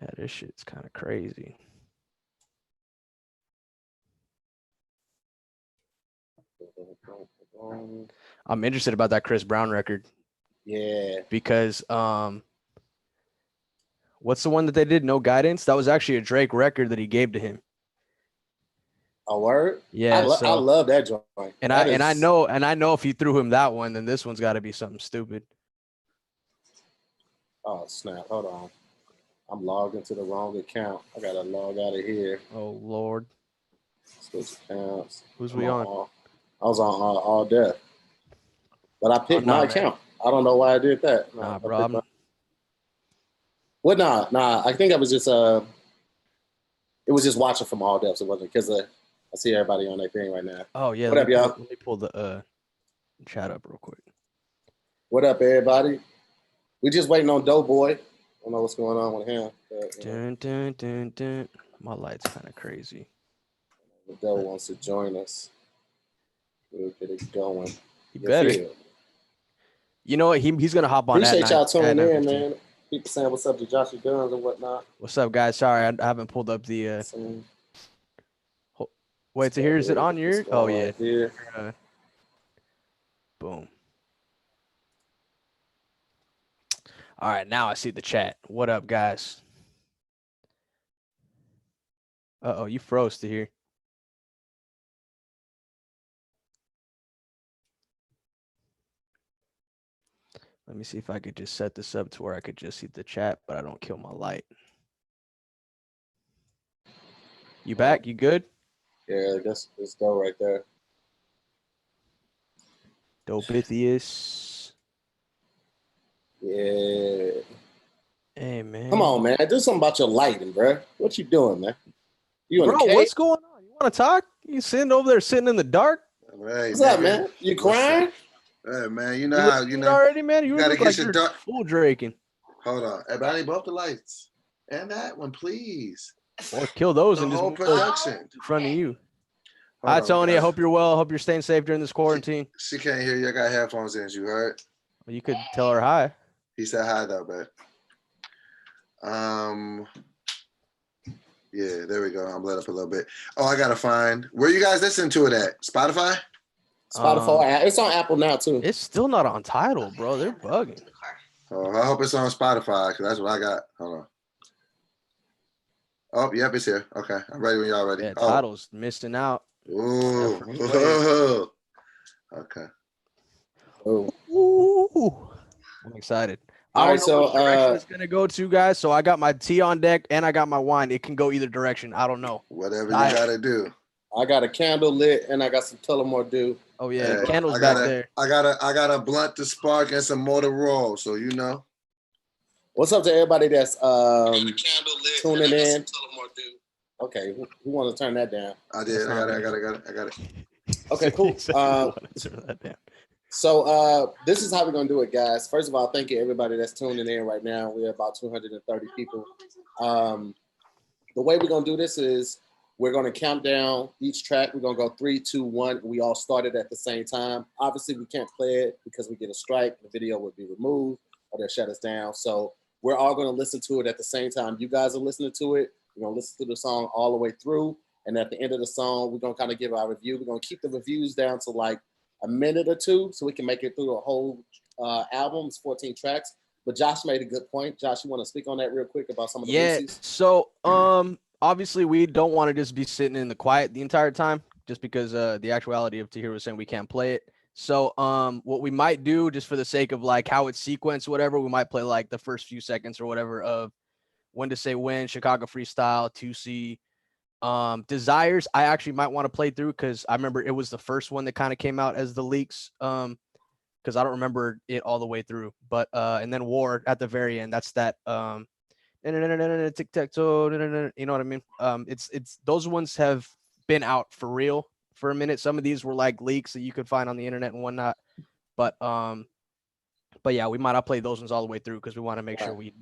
Yeah, this shit's kind of crazy. I'm interested about that Chris Brown record. Yeah. Because what's the one that they did? No Guidance? That was actually a Drake record that he gave to him. A word? Yeah, I love that joint. And I know if he threw him that one, then this one's got to be something stupid. Oh snap! Hold on, I'm logged into the wrong account. I gotta log out of here. Oh Lord. Switch accounts. Who's we on? I was on All Death, but I picked my account. I don't know why I did that. Nah, bro. Well, nah. I think I was just it was just watching from All Deaths. It wasn't because I see everybody on their thing right now. Oh yeah. What up, y'all? Let me pull the chat up real quick. What up, everybody? We just waiting on Doughboy. I don't know what's going on with him. But, dun. My light's kind of crazy. The Doe wants to join us. We'll get it going. He better. You know what? He's gonna hop on. Appreciate y'all tuning in, man. People saying what's up to Joshua Guns and whatnot. What's up, guys? Sorry, I haven't pulled up the. Wait, so here is it on your? Oh yeah. Right boom. All right, now I see the chat. What up, guys? Uh-oh, you froze to here. Let me see if I could just set this up to where I could just see the chat, but I don't kill my light. You back? You good? Yeah, that's Doe right there. Dobithius. Yeah. Hey, man. Come on, man. Do something about your lighting, bro. What you doing, man? You in the cave? What's going on? You want to talk? You sitting over there sitting in the dark? Right, what's up, man? You crying? Hey, man, you know how, already, man. You gotta look like you're full draking. Hold on. Hey, but I need both the lights. And that one, please. Or kill those the and just whole production in front of you. Hi, Tony. I hope you're well. I hope you're staying safe during this quarantine. She can't hear you. I got headphones in. You heard? Well, you could tell her hi. He said hi, though, but yeah, there we go. I'm let up a little bit. Oh, I gotta find where you guys listen to it at. Spotify? Spotify. It's on Apple now too. It's still not on Tidal, bro. They're bugging. Oh, I hope it's on Spotify because that's what I got. Hold on. Oh, yep, it's here. Okay, I'm ready when y'all ready. Yeah, Tidal's missing out. Ooh. Okay. Ooh. I'm excited. All right, so which direction it's gonna go to, guys. So I got my tea on deck and I got my wine. It can go either direction. I don't know. Whatever you gotta do. I got a candle lit and I got some Tullamore Dew. Oh yeah, candles back there. I got a blunt to spark and some more to roll. So you know. What's up to everybody that's tuning in? Okay, who wants to turn that down? I did. I got it. Okay, cool. So this is how we're gonna do it, guys. First of all, thank you everybody that's tuning in right now. We're about 230 people. The way we're gonna do this is we're gonna count down each track. We're gonna go 3, 2, 1. We all started at the same time. Obviously, we can't play it because we get a strike. The video would be removed or they'll shut us down. So we're all gonna listen to it at the same time. You guys are listening to it. We're gonna listen to the song all the way through. And at the end of the song, we're gonna kind of give our review. We're gonna keep the reviews down to like a minute or two so we can make it through a whole album. It's 14 tracks. But Josh made a good point. Josh, you want to speak on that real quick about some of the releases? So obviously we don't want to just be sitting in the quiet the entire time just because the actuality of Tahir was saying we can't play it. So what we might do, just for the sake of like how it's sequenced, whatever, we might play like the first few seconds or whatever of When to Say When, Chicago Freestyle, 2C. Desires, I actually might want to play through because I remember it was the first one that kind of came out as the leaks. Because I don't remember it all the way through. But and then War at the very end. That's that tic-tac-toe, you know what I mean? It's those ones have been out for real for a minute. Some of these were like leaks that you could find on the internet and whatnot. But yeah, we might not play those ones all the way through because we want to make sure we.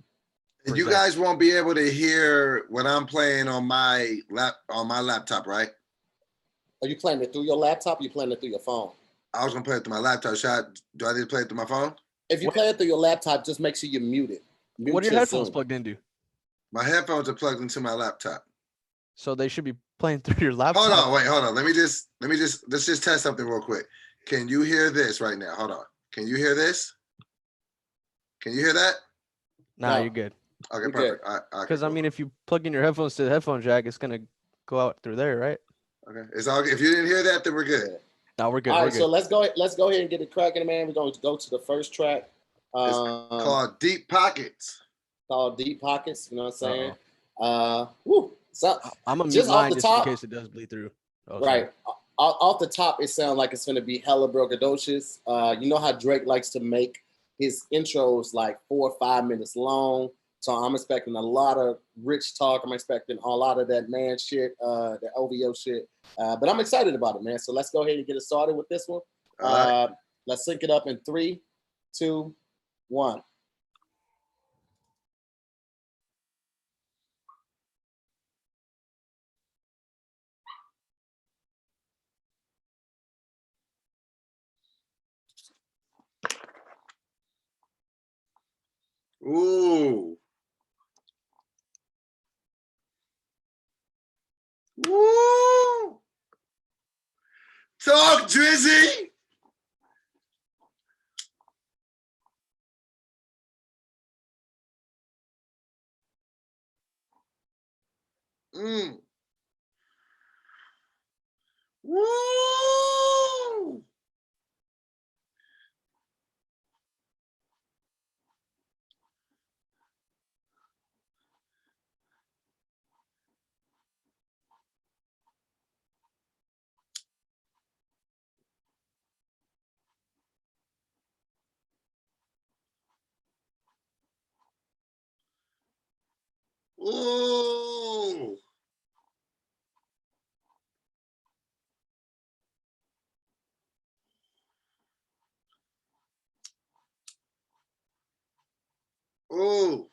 And you guys won't be able to hear what I'm playing on my laptop, right? Are you playing it through your laptop or you playing it through your phone? I was gonna play it through my laptop. Do I need to play it through my phone? If you play it through your laptop, just make sure you mute it. What are your headphones plugged into? My headphones are plugged into my laptop. So they should be playing through your laptop. Hold on, wait, hold on. Let's just test something real quick. Can you hear this right now? Hold on. Can you hear this? Can you hear that? Nah, No. you're good. Okay, You're perfect. good. Because I mean, if you plug in your headphones to the headphone jack, it's gonna go out through there, right? okay, it's all. If you didn't hear that, then we're good. No, we're good. All We're right, good. so let's go ahead and get it cracking, man. We're going to go to the first track. Called Deep Pockets. Called Deep Pockets. You know what I'm saying? So I'm gonna just mute off mine the just top- in case it does bleed through. Oh, right off the top, it sounds like it's going to be hella brogadocious. You know how Drake likes to make his intros like 4 or 5 minutes long. So I'm expecting a lot of rich talk. I'm expecting a lot of that man shit, the OVO shit. But I'm excited about it, man. So let's go ahead and get it started with this one. All right. Let's sync it up in 3, 2, 1. Ooh. Woo! Talk, Drizzy. Mm. Woo! Ooh. Ooh.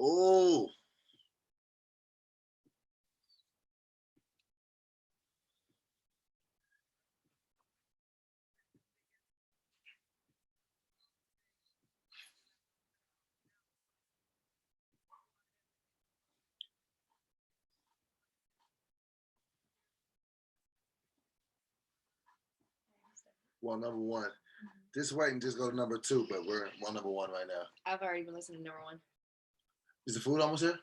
Ooh. Well, number one. Just wait and just go to number 2, but we're on number 1 right now. I've already been listening to number 1. Is the food almost here?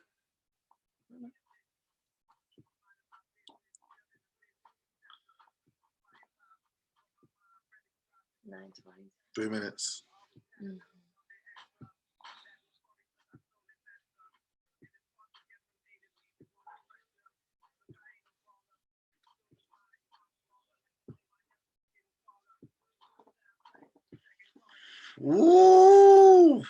9:20. 3 minutes. Woo!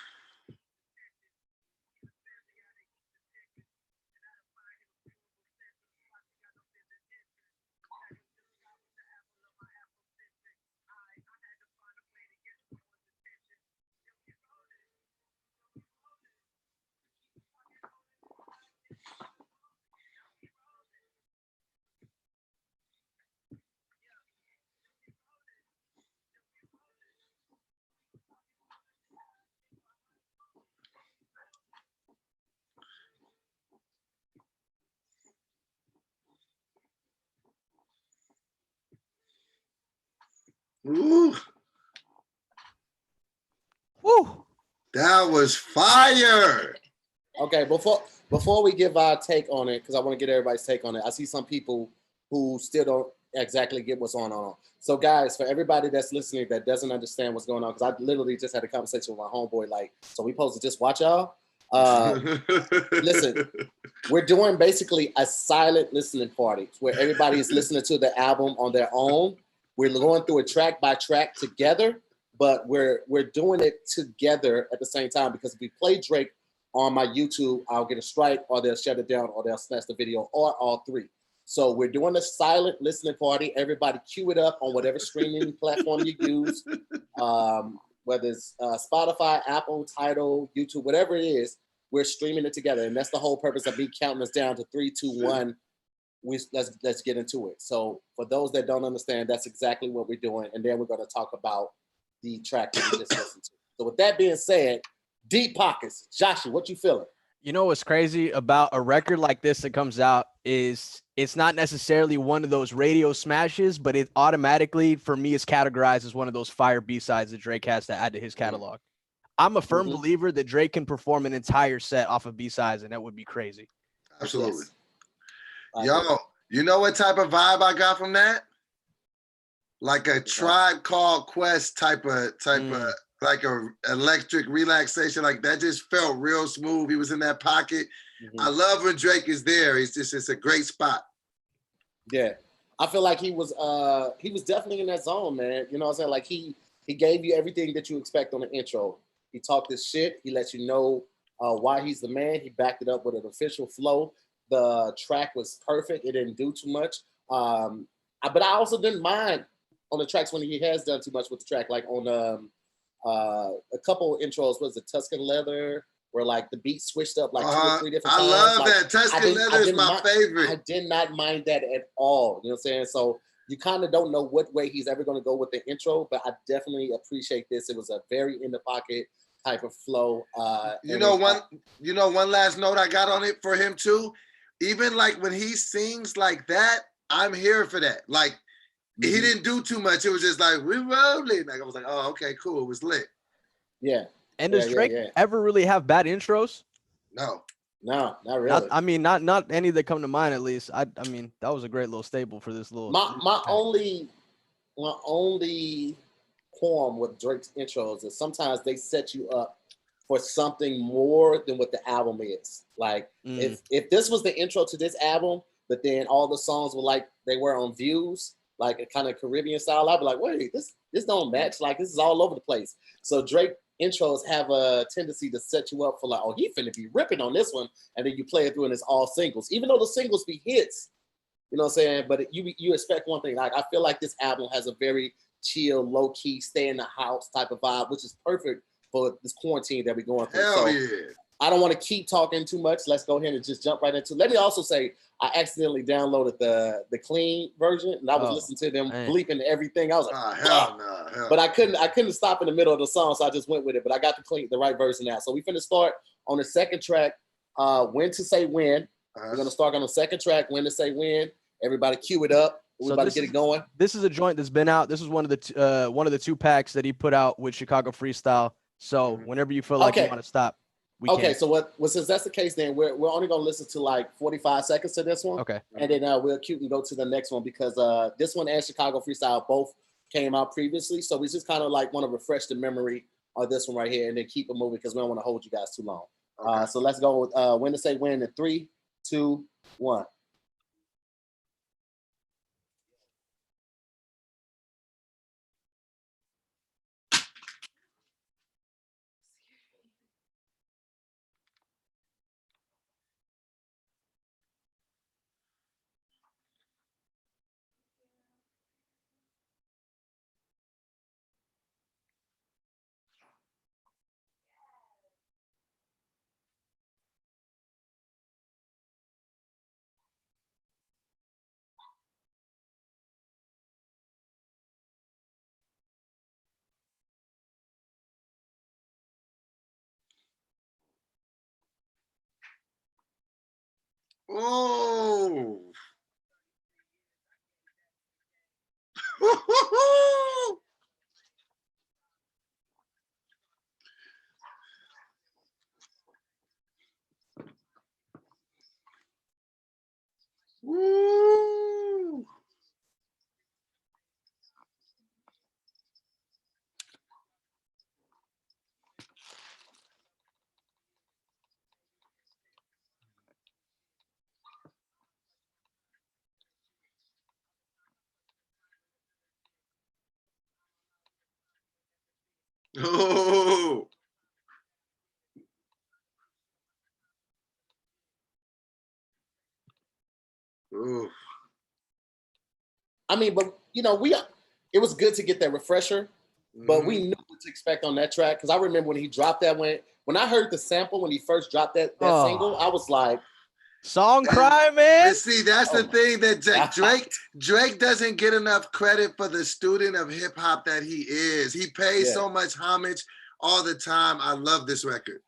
Woo! Woo! That was fire. Okay, before we give our take on it, because I want to get everybody's take on it. I see some people who still don't exactly get what's going on. So, guys, for everybody that's listening that doesn't understand what's going on, because I literally just had a conversation with my homeboy, like, so we supposed to just watch y'all? Listen, we're doing basically a silent listening party where everybody is listening to the album on their own. We're going through it track by track together, but we're doing it together at the same time, because if we play Drake on my YouTube, I'll get a strike, or they'll shut it down, or they'll snatch the video, or all three. So we're doing a silent listening party. Everybody cue it up on whatever streaming platform you use, whether it's Spotify, Apple, Tidal, YouTube, whatever it is. we're streaming it together, and that's the whole purpose of me counting us down to 3, 2, 1. Let's get into it. So for those that don't understand, that's exactly what we're doing, and then we're going to talk about the track that we just listened to. So with that being said, Deep Pockets, Joshua, what you feeling? You know what's crazy about a record like this that comes out is it's not necessarily one of those radio smashes, but it automatically, for me, is categorized as one of those fire B-sides that Drake has to add to his catalog. I'm a firm believer that Drake can perform an entire set off of B-sides, and that would be crazy. Absolutely. Yes. Yo, you know what type of vibe I got from that? Like a Tribe Called Quest type of like a electric relaxation. Like that just felt real smooth. He was in that pocket. I love when Drake is there. It's a great spot. Yeah. I feel like he was definitely in that zone, man. You know what I'm saying? Like he gave you everything that you expect on the intro. He talked his shit. He let you know why he's the man. He backed it up with an official flow. The track was perfect. It didn't do too much. But I also didn't mind on the tracks when he has done too much with the track, like on a couple intros. Was it Tuscan Leather, where like the beat switched up like 2 or 3 different times? I love like, that. Tuscan Leather is my favorite. I did not mind that at all. You know what I'm saying? So you kind of don't know what way he's ever going to go with the intro, but I definitely appreciate this. It was a very in the pocket type of flow. One last note I got on it for him too. Even like when he sings like that, I'm here for that. Like he didn't do too much. It was just like we're rolling. Like I was like, oh, okay, cool. It was lit. Yeah. And does Drake ever really have bad intros? No, not really. Not any that come to mind at least. I mean, that was a great little staple for this little. My only qualm with Drake's intros is sometimes they set you up for something more than what the album is. Like if this was the intro to this album, but then all the songs were like they were on Views, like a kind of Caribbean style, I'd be like, wait, this don't match. Like this is all over the place. So Drake intros have a tendency to set you up for like, oh, he finna be ripping on this one, and then you play it through and it's all singles. Even though the singles be hits, you know what I'm saying? But you expect one thing. Like I feel like this album has a very chill, low key, stay in the house type of vibe, which is perfect for this quarantine that we're going through. Hell yeah. I don't want to keep talking too much. Let's go ahead and just jump right into it. Let me also say I accidentally downloaded the clean version, and I was listening to them bleeping everything. I was like, hell no. But I couldn't stop in the middle of the song, so I just went with it. But I got the right version now. So we finna start on the second track, When to Say When. We're gonna start on the second track, When to Say When. Everybody cue it up. We're about to get it going. This is a joint that's been out. This is one of the 2 packs that he put out with Chicago Freestyle. So whenever you feel like you want to stop, we can. So since that's the case, then we're only gonna listen to like 45 seconds to this one. Okay. And then we'll cue and go to the next one because this one and Chicago Freestyle both came out previously. So we just kind of like want to refresh the memory of this one right here and then keep it moving because we don't want to hold you guys too long. Okay. So let's go with When to Say When in 3, 2, 1. Oh. Woo. Oh. Ooh. I mean, but it was good to get that refresher, but we knew what to expect on that track because I remember when he dropped that when I heard the sample when he first dropped that Oh. single, I was like, Song Cry, man. And see, that's the Oh. thing that Drake doesn't get enough credit for the student of hip hop that he is. He pays so much homage all the time. I love this record.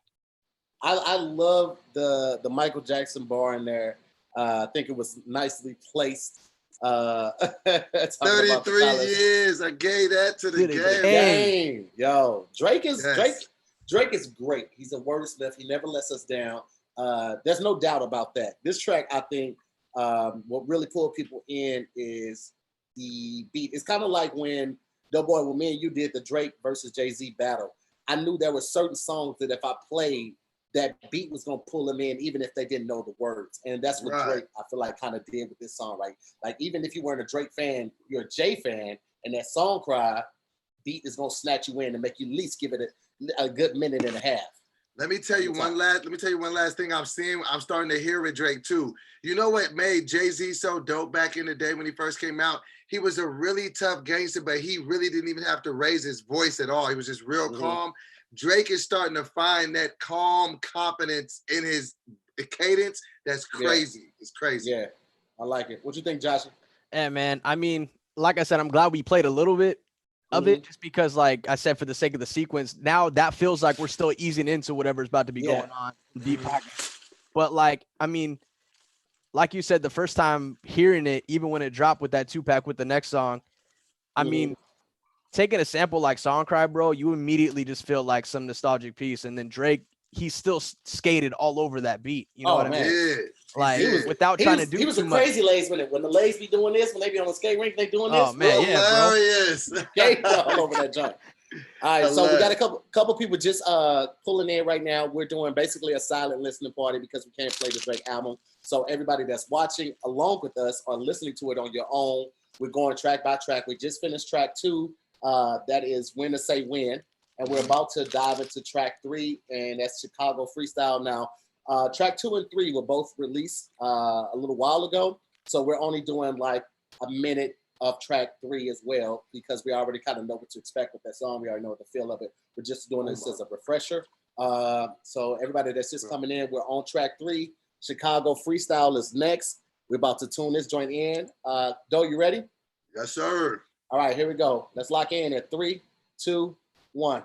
I love the Michael Jackson bar in there. I think it was nicely placed. 33 years. I gave that to the Did it game. Yo, Drake is Yes. Drake is great. He's a wordsmith. He never lets us down. There's no doubt about that. This track, I think, what really pulled people in is the beat. It's kind of like when Doughboy, when me and you did the Drake versus Jay-Z battle. I knew there were certain songs that if I played, that beat was gonna pull them in, even if they didn't know the words. And that's what Drake, I feel like, kind of did with this song, right? Like even if you weren't a Drake fan, you're a Jay fan, and that song cry beat is gonna snatch you in and make you at least give it a good minute and a half. Let me tell you one last thing I'm seeing. I'm starting to hear with Drake too. You know what made Jay-Z so dope back in the day when he first came out? He was a really tough gangster, but he really didn't even have to raise his voice at all. He was just real calm. Drake is starting to find that calm confidence in his cadence. That's crazy. Yeah. It's crazy. Yeah, I like it. What you think, Josh? Yeah, man. I mean, like I said, I'm glad we played a little bit of it just because, like I said, for the sake of the sequence, now that feels like we're still easing into whatever's about to be going on. Deep package. But like, I mean, like you said, the first time hearing it, even when it dropped with that 2-pack with the next song, I mean, taking a sample like Song Cry, bro, you immediately just feel like some nostalgic piece. And then Drake, he still skated all over that beat. You know what I mean? Yeah. Like without trying to do he was too a much. crazy lays when the lays be doing this, when they be on the skate rink, they doing this. Oh man, yeah, bro. Hilarious. All over that joint. All right, so we got a couple people just pulling in right now. We're doing basically a silent listening party because we can't play the Drake album. So everybody that's watching along with us or listening to it on your own, we're going track by track. We just finished track 2. That is When to Say When. And we're about to dive into track 3, and that's Chicago Freestyle. Now, track 2 and 3 were both released a little while ago. So we're only doing like a minute of track 3 as well, because we already kind of know what to expect with that song. We already know what the feel of it. We're just doing this as a refresher. So everybody that's just coming in, we're on track 3. Chicago Freestyle is next. We're about to tune this joint in. Doe, you ready? Yes, sir. All right, here we go. Let's lock in at 3, 2, 1.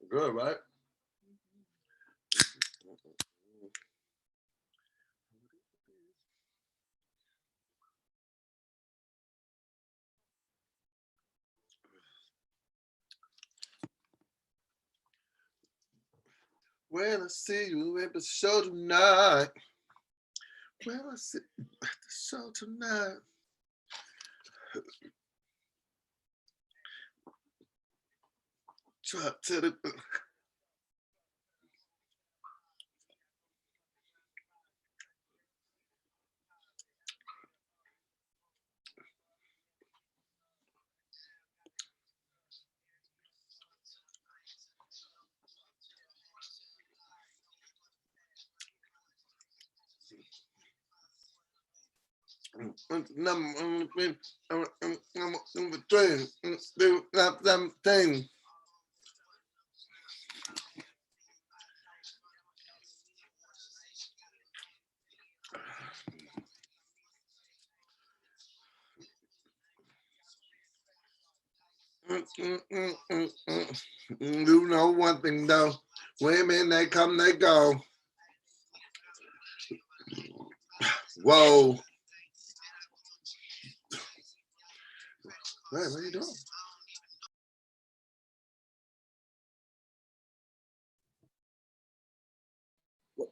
Good, right? When I see you at the show tonight. When I see you at the show tonight. Drop to the. Number 3, do that thing. You know one thing though, women they come, they go. Whoa. Hey, what are you doing?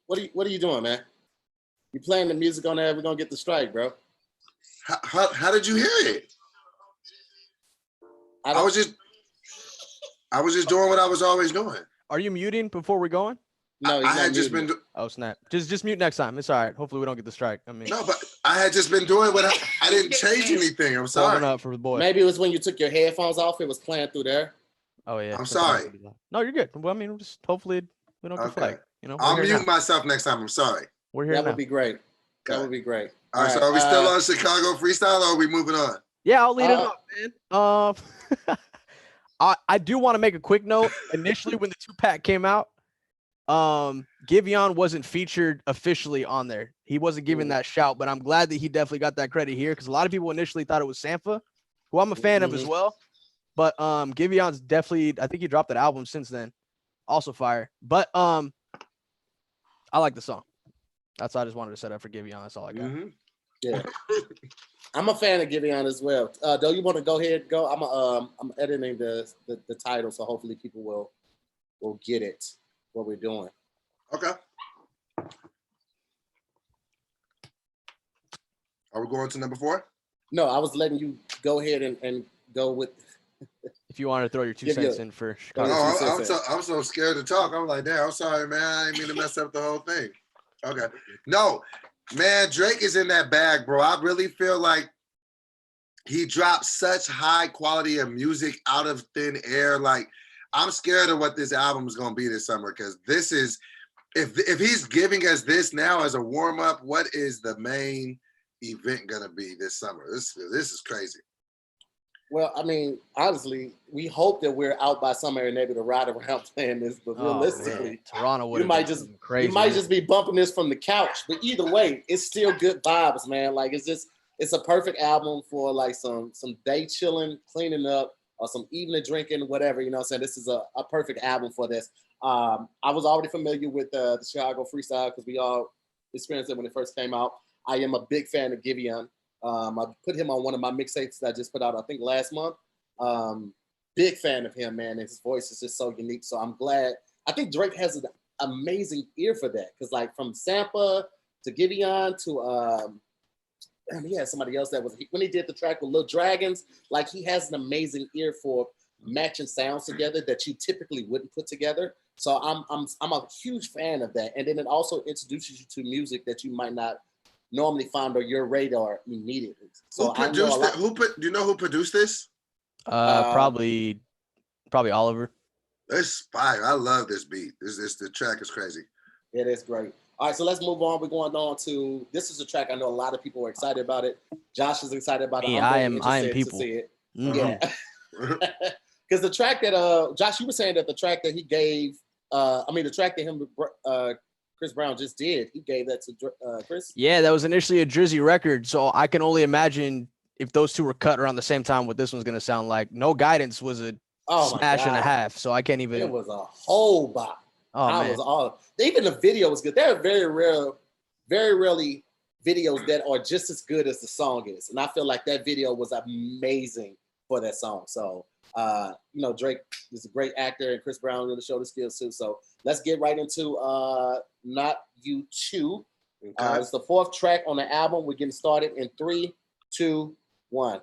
What are you doing, man? You playing the music on there? We're gonna get the strike, bro. How did you hear it? I was just doing what I was always doing. Are you muting before we're going? No, I had just been. Oh snap! Just mute next time. It's all right. Hopefully we don't get the strike. I mean, No, but I had just been doing what I didn't change anything. I'm sorry. up for the boy. Maybe it was when you took your headphones off. It was playing through there. Oh yeah. I'm sorry. No, you're good. Well, I mean, just hopefully we don't get flagged. You know, I'll mute myself next time. I'm sorry. We're here That now. would be great. That would be great. All right. So are we still on Chicago Freestyle, or are we moving on? Yeah, I'll lead it Uh, up, man. I do want to make a quick note. Initially, when the 2-pack came out, Giveon wasn't featured officially on there. He wasn't given that shout, but I'm glad that he definitely got that credit here because a lot of people initially thought it was Sampha, who I'm a fan of as well. But Giveon's definitely, I think he dropped an album since then, also fire. But I like the song. That's all I just wanted to set up for Giveon. That's all I got. Yeah, I'm a fan of Giveon as well. Though you want to go ahead, go. I'm editing the title, so hopefully people will get it what we're doing. Okay. Are we going to number 4? No, I was letting you go ahead and go with. If you wanted to throw your 2 Give cents you- in for Oh, Chicago. No, I'm so scared to talk. I'm like, damn, I'm sorry, man. I didn't mean to mess up the whole thing. Okay. No, man, Drake is in that bag, bro. I really feel like he dropped such high quality of music out of thin air. Like, I'm scared of what this album is gonna be this summer because this is if he's giving us this now as a warm up, what is the main event gonna be this summer? This is crazy. Well, I mean, honestly, we hope that we're out by summer and able to ride around playing this. But realistically, man. Toronto would you might just crazy. you might just be bumping this from the couch. But either way, it's still good vibes, man. Like it's a perfect album for like some day chilling, cleaning up, or some evening drinking, whatever. You know what I'm saying? This is a perfect album for this. I was already familiar with the Chicago freestyle because we all experienced it when it first came out. I am a big fan of Giveon. I put him on one of my mixtapes that I just put out, I think last month. Big fan of him, man. And his voice is just so unique. So I'm glad. I think Drake has an amazing ear for that. Because like from Sampa to Giveon to he had somebody else that was when he did the track with Lil Dragons, like he has an amazing ear for matching sounds together that you typically wouldn't put together. So I'm a huge fan of that. And then it also introduces you to music that you might not normally find on your radar immediately. So Who produced it? Do you know who produced this? Probably Oliver. It's fire. I love this beat. The track is crazy. It is great. All right, so let's move on. We're going on to this is a track I know a lot of people are excited about it. Josh is excited about it. Me, I'm I am interested people. to see it. Mhm. Yeah. Because the track that Josh, you were saying that the track that he gave, the track that him Chris Brown just did, he gave that to Chris. Yeah, that was initially a Drizzy record, so I can only imagine if those two were cut around the same time, what this one's gonna sound like. No Guidance was a smash and a half, so I can't even. It was a whole bop. Oh man, was all. Even the video was good. There are very rarely videos that are just as good as the song is, and I feel like that video was amazing for that song. So, Drake is a great actor, and Chris Brown really showed his skills too. So let's get right into Not You Too. Okay. It's the 4th track on the album. We're getting started in 3, 2, 1.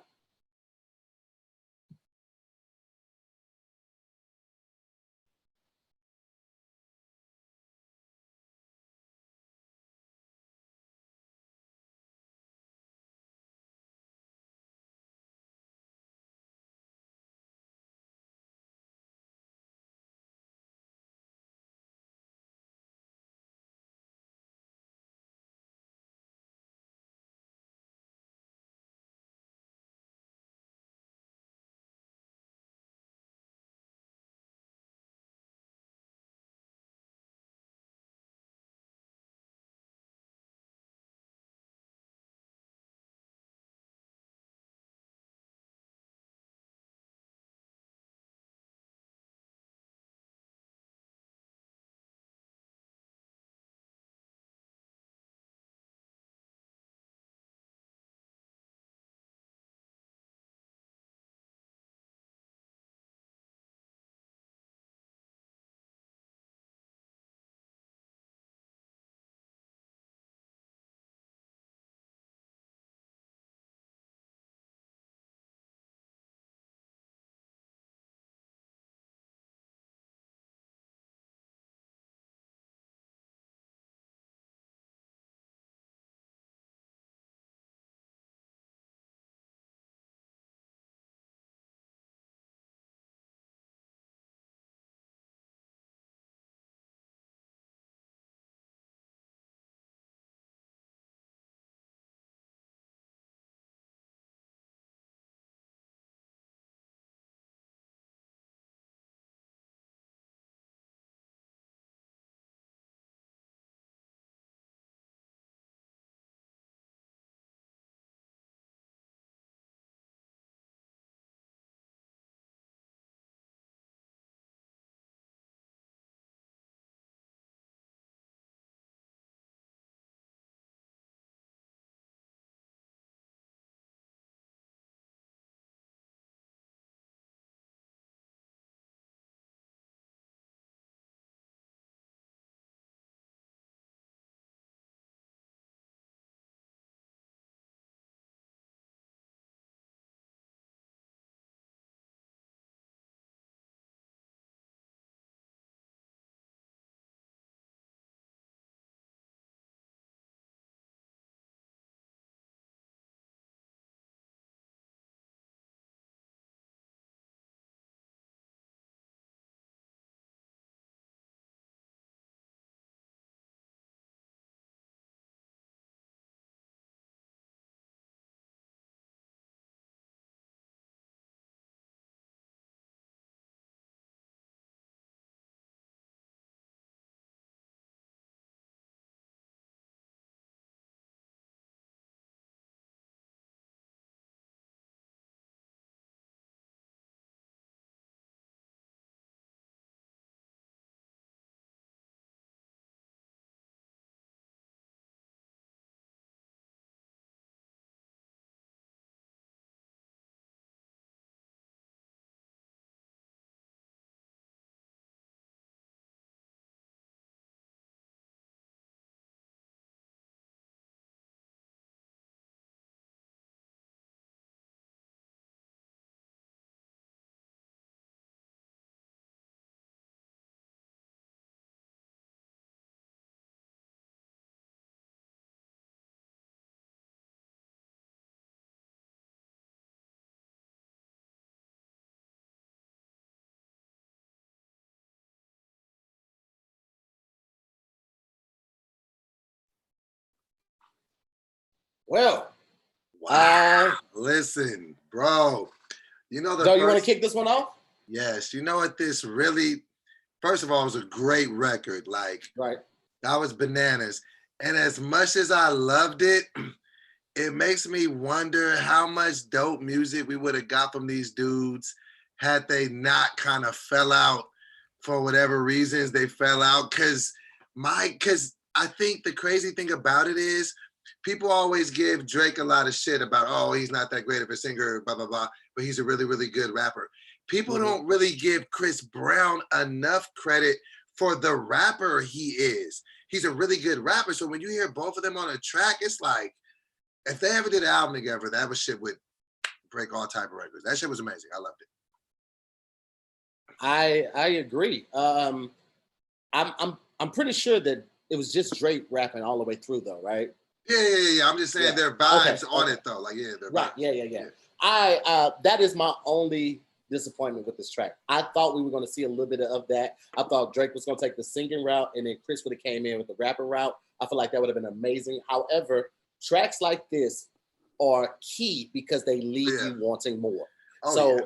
Well, Wow. Listen, bro. You know the Joe, you want first. to kick this one off? Yes. You know what? This really. First of all, it was a great record. Like Right. that was bananas. And as much as I loved it, it makes me wonder how much dope music we would have got from these dudes had they not kind of fell out for whatever reasons they fell out. Cause I think the crazy thing about it is people always give Drake a lot of shit about, oh, he's not that great of a singer, blah, blah, blah, but he's a really, really good rapper. People don't really give Chris Brown enough credit for the rapper he is. He's a really good rapper. So when you hear both of them on a track, it's like, if they ever did an album together, that was shit would break all type of records. That shit was amazing. I loved it. I agree. I'm pretty sure that it was just Drake rapping all the way through, though, right? Yeah. I'm just saying Yeah. their vibes Okay, on okay. it though. Like, yeah, their Right. vibes. Yeah. I that is my only disappointment with this track. I thought we were going to see a little bit of that. I thought Drake was going to take the singing route, and then Chris would have came in with the rapper route. I feel like that would have been amazing. However, tracks like this are key because they leave you wanting more.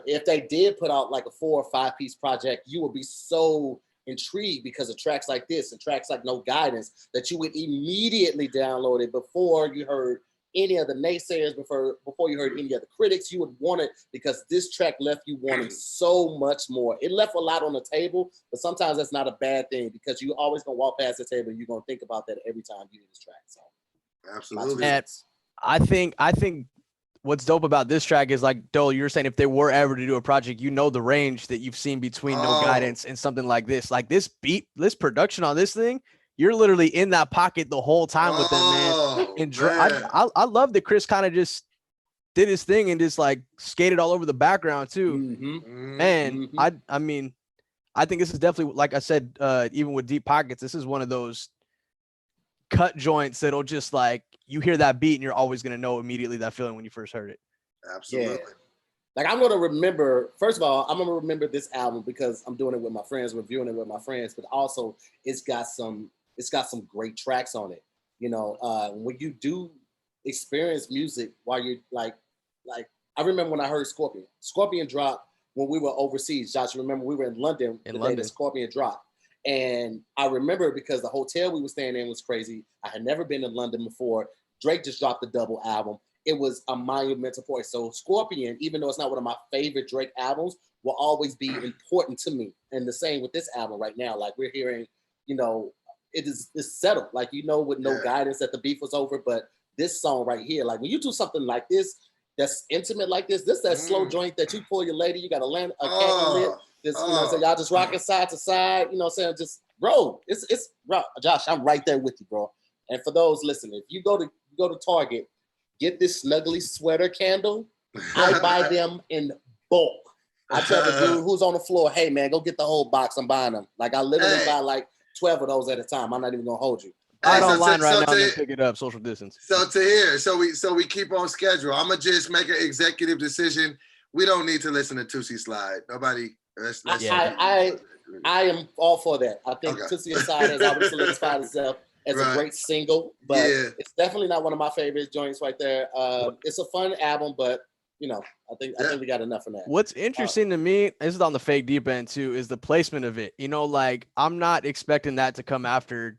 If they did put out like a 4 or 5 piece project, you would be so intrigued because of tracks like this and tracks like No Guidance that you would immediately download it before you heard any of the naysayers, before you heard any of the critics. You would want it because this track left you wanting so much more. It left a lot on the table, but sometimes that's not a bad thing because you always gonna walk past the table and you're gonna think about that every time you hear this track. So absolutely. And I think what's dope about this track is like Dole, you were saying if they were ever to do a project, you know the range that you've seen between No Guidance and something like this. Like this beat, this production on this thing, you're literally in that pocket the whole time with them, man. And I love that Chris kind of just did his thing and just like skated all over the background too. And I mean, I think this is definitely, like I said, even with Deep Pockets, this is one of those cut joints that'll just like you hear that beat and you're always gonna know immediately that feeling when you first heard it. Absolutely. Yeah. Like I'm gonna remember. First of all, I'm gonna remember this album because I'm doing it with my friends, reviewing it with my friends. But also, it's got some great tracks on it. You know, when you do experience music while you're like I remember when I heard Scorpion. Scorpion dropped when we were overseas. Josh, remember we were in London the day that Scorpion dropped. And I remember because the hotel we were staying in was crazy. I had never been in London before. Drake just dropped the double album. It was a monumental point. So Scorpion, even though it's not one of my favorite Drake albums, will always be important to me. And the same with this album right now. Like we're hearing, you know, it's settled. Like, you know, with No Guidance that the beef was over. But this song right here, like when you do something like this, that's intimate like this that slow joint that you pull your lady, you got a candle lit. Just, you know, so y'all just rocking side to side, you know what I'm saying? Just, bro, it's bro, Josh, I'm right there with you, bro. And for those listening, if you go to Target, get this snuggly sweater candle. I buy them in bulk. I tell the dude who's on the floor, hey man, go get the whole box. I'm buying them. Like I literally buy like 12 of those at a time. I'm not even gonna hold you. Buy it online right now and then pick it up, social distance. So we keep on schedule. I'm gonna just make an executive decision. We don't need to listen to Tootsie Slide. Nobody. I am all for that. I think Tootsie Slide has already solidified itself as a great single, but it's definitely not one of my favorite joints right there. It's a fun album, but you know, I think we got enough of that. What's interesting to me, this is on the fake deep end too, is the placement of it. You know, like I'm not expecting that to come after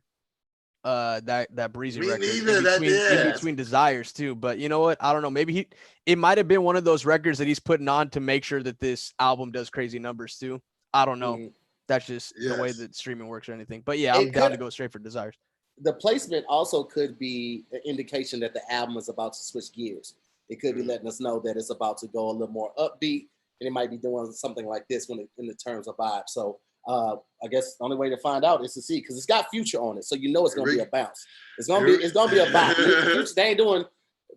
that Breezy record in between Desires too. But you know what? I don't know. Maybe it might have been one of those records that he's putting on to make sure that this album does crazy numbers too. I don't know. That's just the way that streaming works or anything. But yeah, I'm down to go straight for Desires. The placement also could be an indication that the album is about to switch gears. It could be letting us know that it's about to go a little more upbeat, and it might be doing something like this when in the terms of vibe. So I guess the only way to find out is to see, because it's got Future on it, so you know it's gonna be a bounce. It's gonna be a bounce. They ain't doing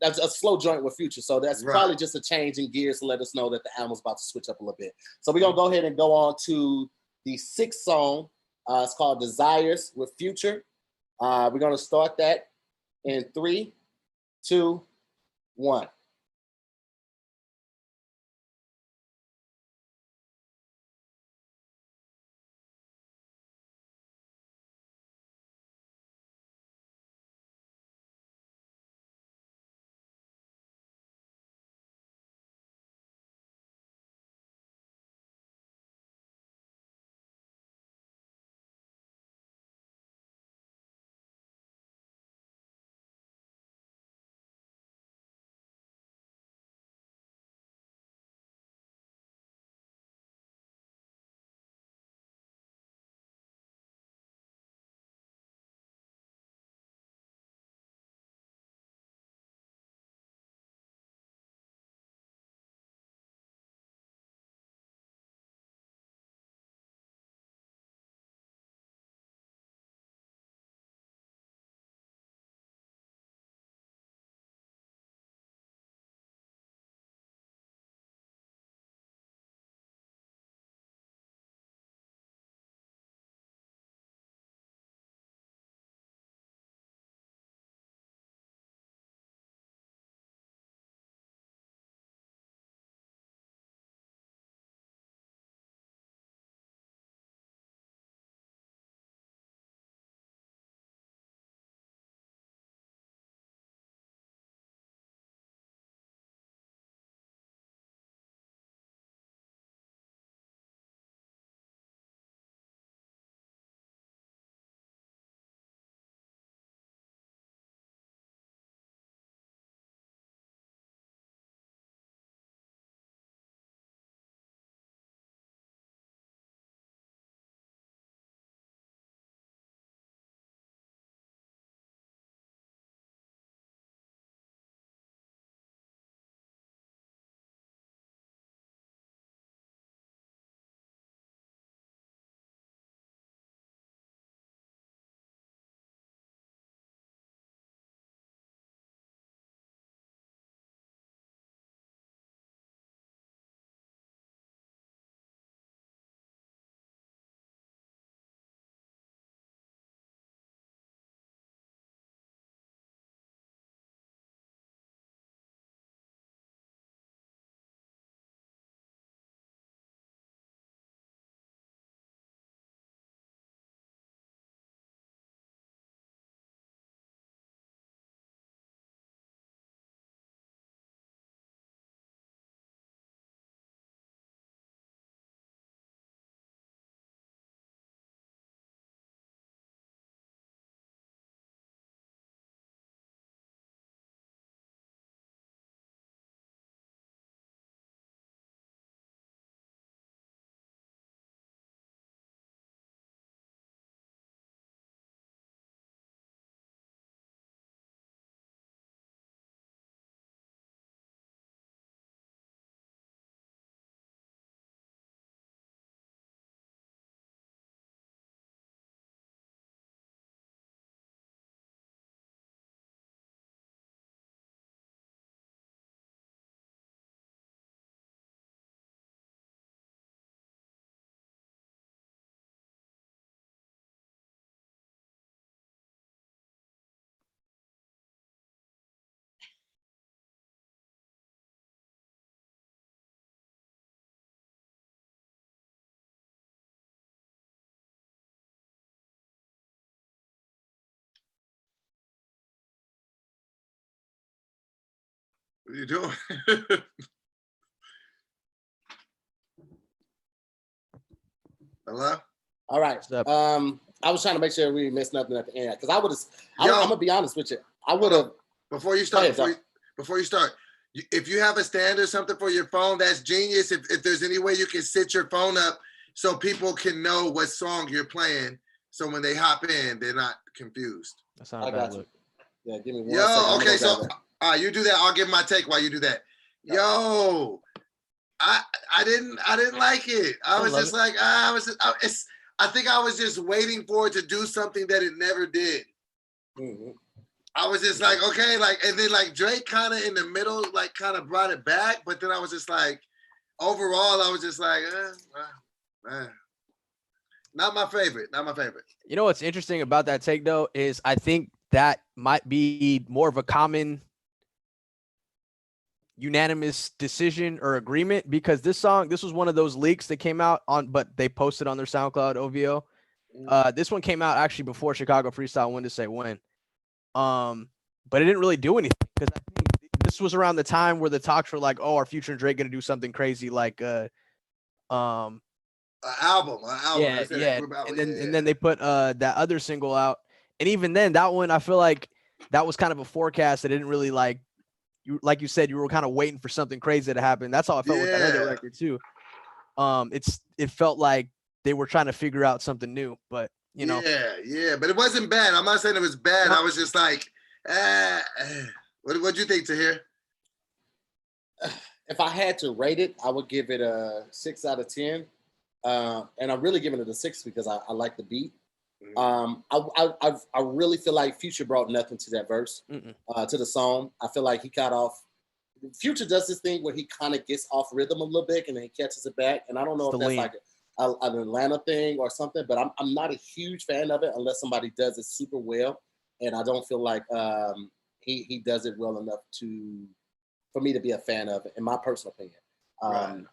a slow joint with Future, so that's probably just a change in gears to let us know that the album's about to switch up a little bit. So we're gonna go ahead and go on to the 6th song. It's called Desires with Future. We're gonna start that in 3, 2, 1. What are you doing? Hello? All right. What's up? I was trying to make sure we missed nothing at the end because I would have. Yo. I'm gonna be honest with you. I would have. Before you start, Go ahead, before you start, if you have a stand or something for your phone, that's genius. If there's any way you can sit your phone up so people can know what song you're playing, so when they hop in, they're not confused. That's not I a bad got you. look. Yeah, give me one. Yo, second. I'm okay, gonna so grab that. all right, you do that. I'll give my take while you do that. Yeah. Yo, I didn't like it. I was love just it. like I think I was just waiting for it to do something that it never did. Mhm. I was just like, okay, like, and then like Drake kind of in the middle, like kind of brought it back, but then I was just like, overall, I was just like, not my favorite, not my favorite. You know what's interesting about that take though is I think that might be more of a common unanimous decision or agreement because this was one of those leaks that came out on, but they posted on their SoundCloud OVO. This one came out actually before Chicago Freestyle When to Say When. But it didn't really do anything because I think this was around the time where the talks were like, oh, are Future and Drake gonna do something crazy like An album. yeah, They said a yeah. group album. And then they put that other single out. And even then, that one I feel like that was kind of a forecast that didn't really like you said, you were kind of waiting for something crazy to happen. That's how I felt with that other Yeah. record too. It felt like they were trying to figure out something new, but you know, yeah, but it wasn't bad. I'm not saying it was bad. No. I was just like, what'd you think, Tahir? If I had to rate it, I would give it a 6 out of 10. And I'm really giving it a 6 because I like the beat. I really feel like Future brought nothing to that verse, to the song. I feel like he got off. Future does this thing where he kind of gets off rhythm a little bit and then he catches it back. And I don't know It's if the that's lean. like an Atlanta thing or something, but I'm not a huge fan of it unless somebody does it super well. And I don't feel like he does it well enough for me to be a fan of it, in my personal opinion. Right.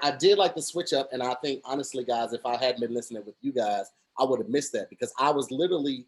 I did like the switch up, and I think honestly, guys, if I hadn't been listening with you guys, I would have missed that because I was literally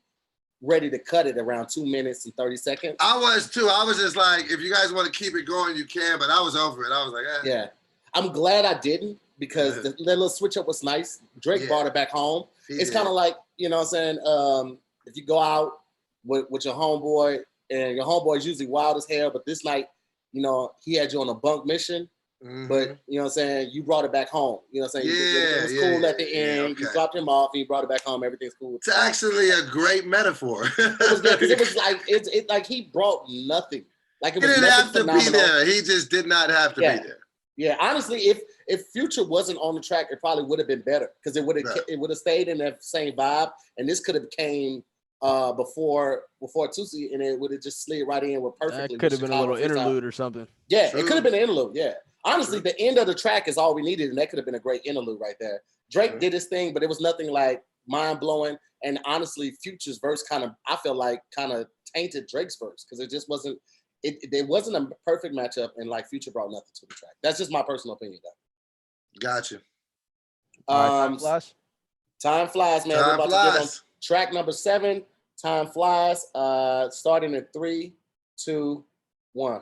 ready to cut it around 2 minutes and 30 seconds. I was too. I was just like, if you guys want to keep it going, you can. But I was over it. I was like, Yeah, I'm glad I didn't because the little switch up was nice. Drake brought it back home. It's kind of like, you know what I'm saying? If you go out with your homeboy and your homeboy's usually wild as hell, but this night, you know, he had you on a bunk mission. But you know what I'm saying, you brought it back home. You know what I'm saying? It was cool at the end. Okay. You dropped him off and you brought it back home. Everything's cool. It's actually a great metaphor. It was good because it was like it like he brought nothing. Like it He was didn't nothing have to phenomenal. be there. He just did not have to be there. Yeah, honestly, if Future wasn't on the track, it probably would have been better because it would have stayed in that same vibe, and this could have came before Tusi, and it would have just slid right in with perfectly. That could have been a little interlude or something. Yeah, it could have been an interlude. Yeah, honestly, the end of the track is all we needed, and that could have been a great interlude right there. Drake did his thing, but it was nothing like mind blowing. And honestly, Future's verse I feel like tainted Drake's verse because it just wasn't. It wasn't a perfect matchup, and like Future brought nothing to the track. That's just my personal opinion, though. Gotcha. Time flies. Time flies, man. We're about to get on track number 7. Time flies. Starting in 3, 2, 1.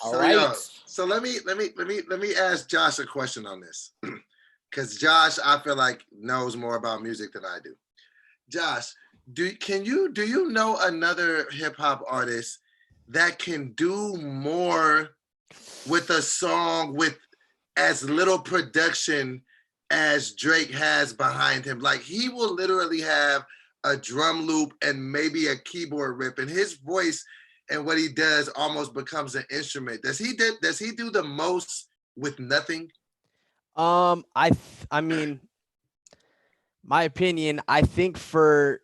All So right. yo, so let me ask Josh a question on this. Because Josh, I feel like knows more about music than I do. Josh, do you know another hip hop artist that can do more with a song with as little production as Drake has behind him? Like he will literally have a drum loop and maybe a keyboard rip, and his voice and what he does almost becomes an instrument. Does he do the most with nothing? I mean, my opinion, I think for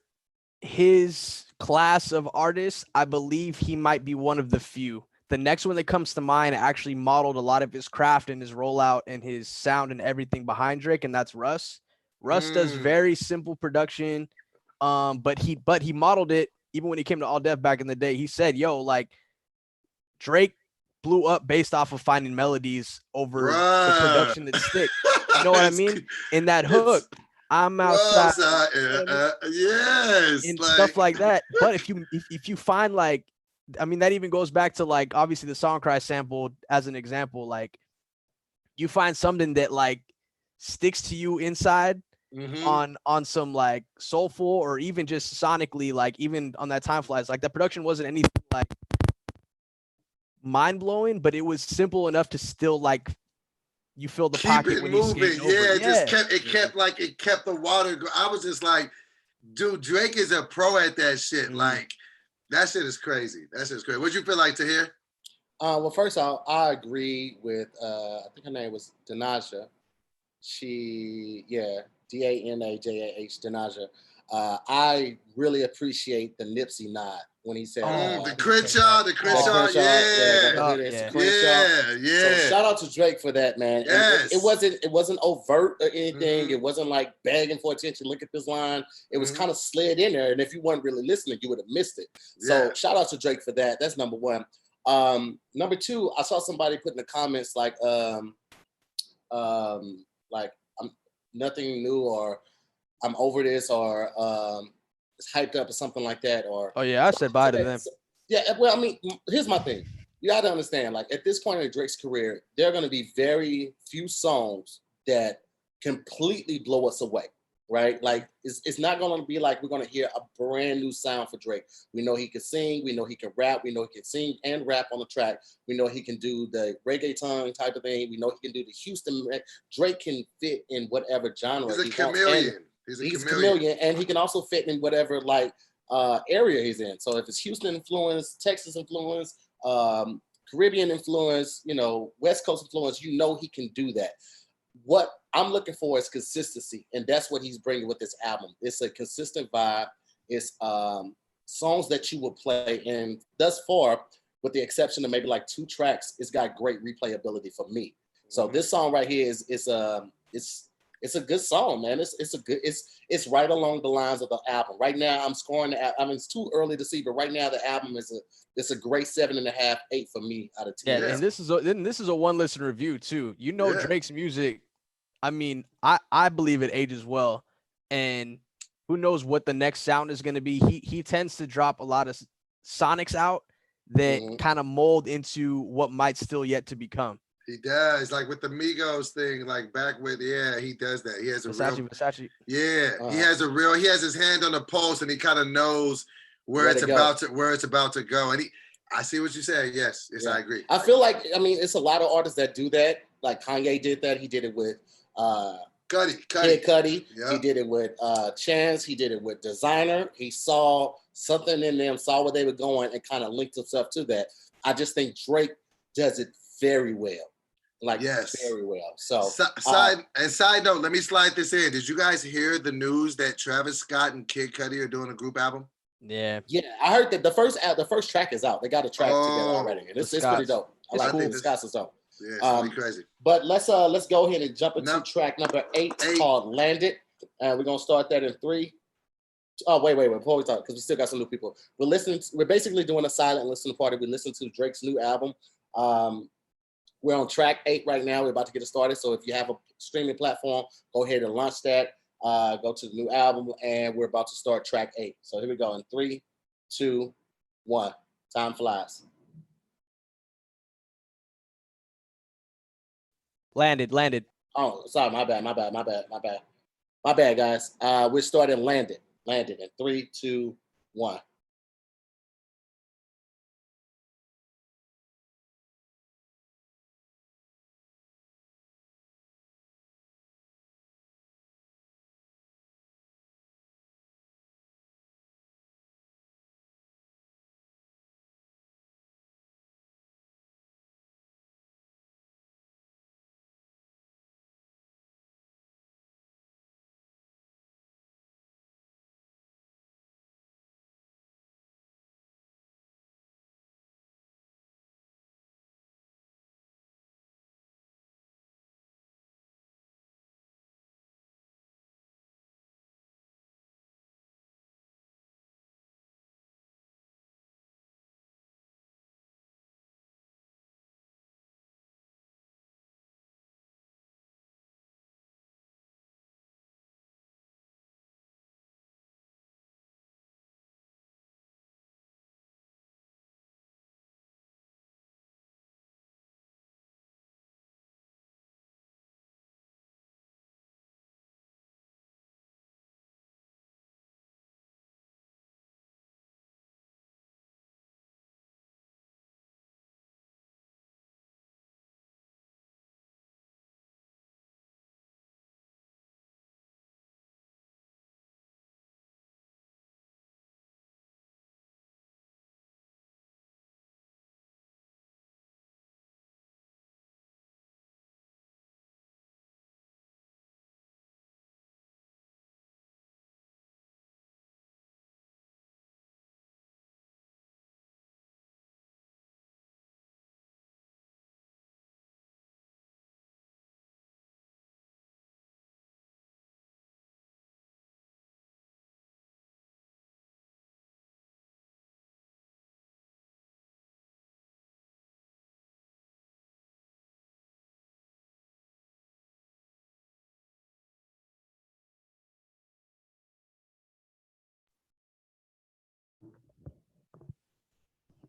his class of artists, I believe he might be one of the few. The next one that comes to mind actually modeled a lot of his craft and his rollout and his sound and everything behind Drake, and that's Russ. Russ does very simple production, but he modeled it even when he came to All Def back in the day. He said, "Yo, like Drake blew up based off of finding melodies over the Bruh. production that stick." You know what I mean? In that hook, I'm outside, yes, and stuff like that. But if you find like, I mean, that even goes back to like obviously the Song Cry sample as an example. Like you find something that like sticks to you inside on some like soulful or even just sonically, like even on that Time Flies, like the production wasn't anything like mind blowing, but it was simple enough to still like you feel the keep pocket it when he's moving. skating over. It just kept the water. I was just like, dude, Drake is a pro at that shit. Like that shit is crazy. That shit is crazy. What'd you feel like to hear? Well, first off, I agree with I think her name was Danaja. Danajah. Danaja. I really appreciate the Nipsey nod when he said the Crenshaw, yeah. So shout out to Drake for that, man. Yes. And it wasn't overt or anything. It wasn't like begging for attention. Look at this line. It was kind of slid in there, and if you weren't really listening, you would have missed it. So shout out to Drake for that. That's number one. Number two, I saw somebody put in the comments like I'm nothing new, or I'm over this, or it's hyped up or something like that. Or oh yeah, I said bye to them. Yeah, well, I mean, here's my thing. You got to understand, like at this point in Drake's career, there are going to be very few songs that completely blow us away, right? Like it's not going to be like we're going to hear a brand new sound for Drake. We know he can sing, we know he can rap, we know he can sing and rap on the track. We know he can do the reggaeton type of thing. We know he can do the Houston. Drake can fit in whatever genre. He's a chameleon. He's a chameleon, and he can also fit in whatever like area he's in. So if it's Houston influence, Texas influence, Caribbean influence, West Coast influence, he can do that. What I'm looking for is consistency, and that's what he's bringing with this album. It's a consistent vibe. It's songs that you will play, and thus far, with the exception of maybe like 2 tracks, it's got great replayability for me. So this song right here it's a good song, man. It's right along the lines of the album. Right now, I'm scoring the album. I mean, it's too early to see, but right now the album it's a great 7.5, 8 for me out of 10. Yeah, and this is a one listen review too. Drake's music. I mean, I believe it ages well, and who knows what the next sound is going to be. He tends to drop a lot of sonics out that kind of mold into what might still yet to become. He does, like with the Migos thing, like back with, he does that. He has a Versace. Yeah, he has his hand on the pulse, and he kind of knows where it's about to go. And I see what you say. Yes, I agree. I feel like, it's a lot of artists that do that. Like Kanye did that. He did it with Kid Cudi. Yep. He did it with Chance. He did it with Designer. He saw something in them, saw where they were going, and kind of linked himself to that. I just think Drake does it very well. Very well. So side note, let me slide this in. Did you guys hear the news that Travis Scott and Kid Cudi are doing a group album? Yeah, I heard that the first track is out. They got a track together already, and it's pretty dope. I like it. The Scots is dope. Yeah, it's pretty crazy. But let's go ahead and jump into track number 8 called "Landed." We're gonna start that in 3. Oh, wait. Before we talk, because we still got some new people. We're basically doing a silent listening party. We listen to Drake's new album. We're on track 8 right now. We're about to get it started. So if you have a streaming platform, go ahead and launch that. Go to the new album, and we're about to start track 8. So here we go in 3, 2, 1. Time flies. Landed. Oh, sorry, my bad, guys. We're starting landed in 3, 2, 1.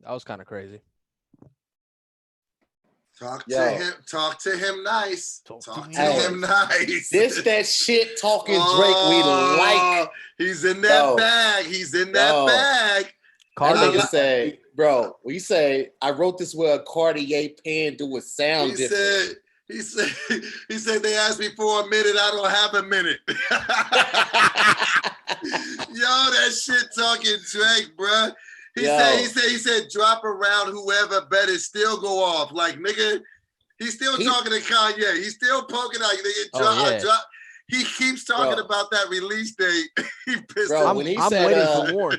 That was kind of crazy. Talk Yo. to him. Talk to him nice. Talk Talk to to him him nice. This that shit talking Drake we like. He's in that Yo. bag. He's in that Yo. bag. That Cardi nigga say, bro, we say, I wrote this with a Cartier pen, do it sound different. He said they asked me for a minute. I don't have a minute. Yo, that shit talking Drake, bruh. He said, drop around whoever better still go off. Like, nigga, he's still talking to Kanye. He's still poking out. Drop. He keeps talking about that release date. He pissed off. When he I'm said, waiting for more.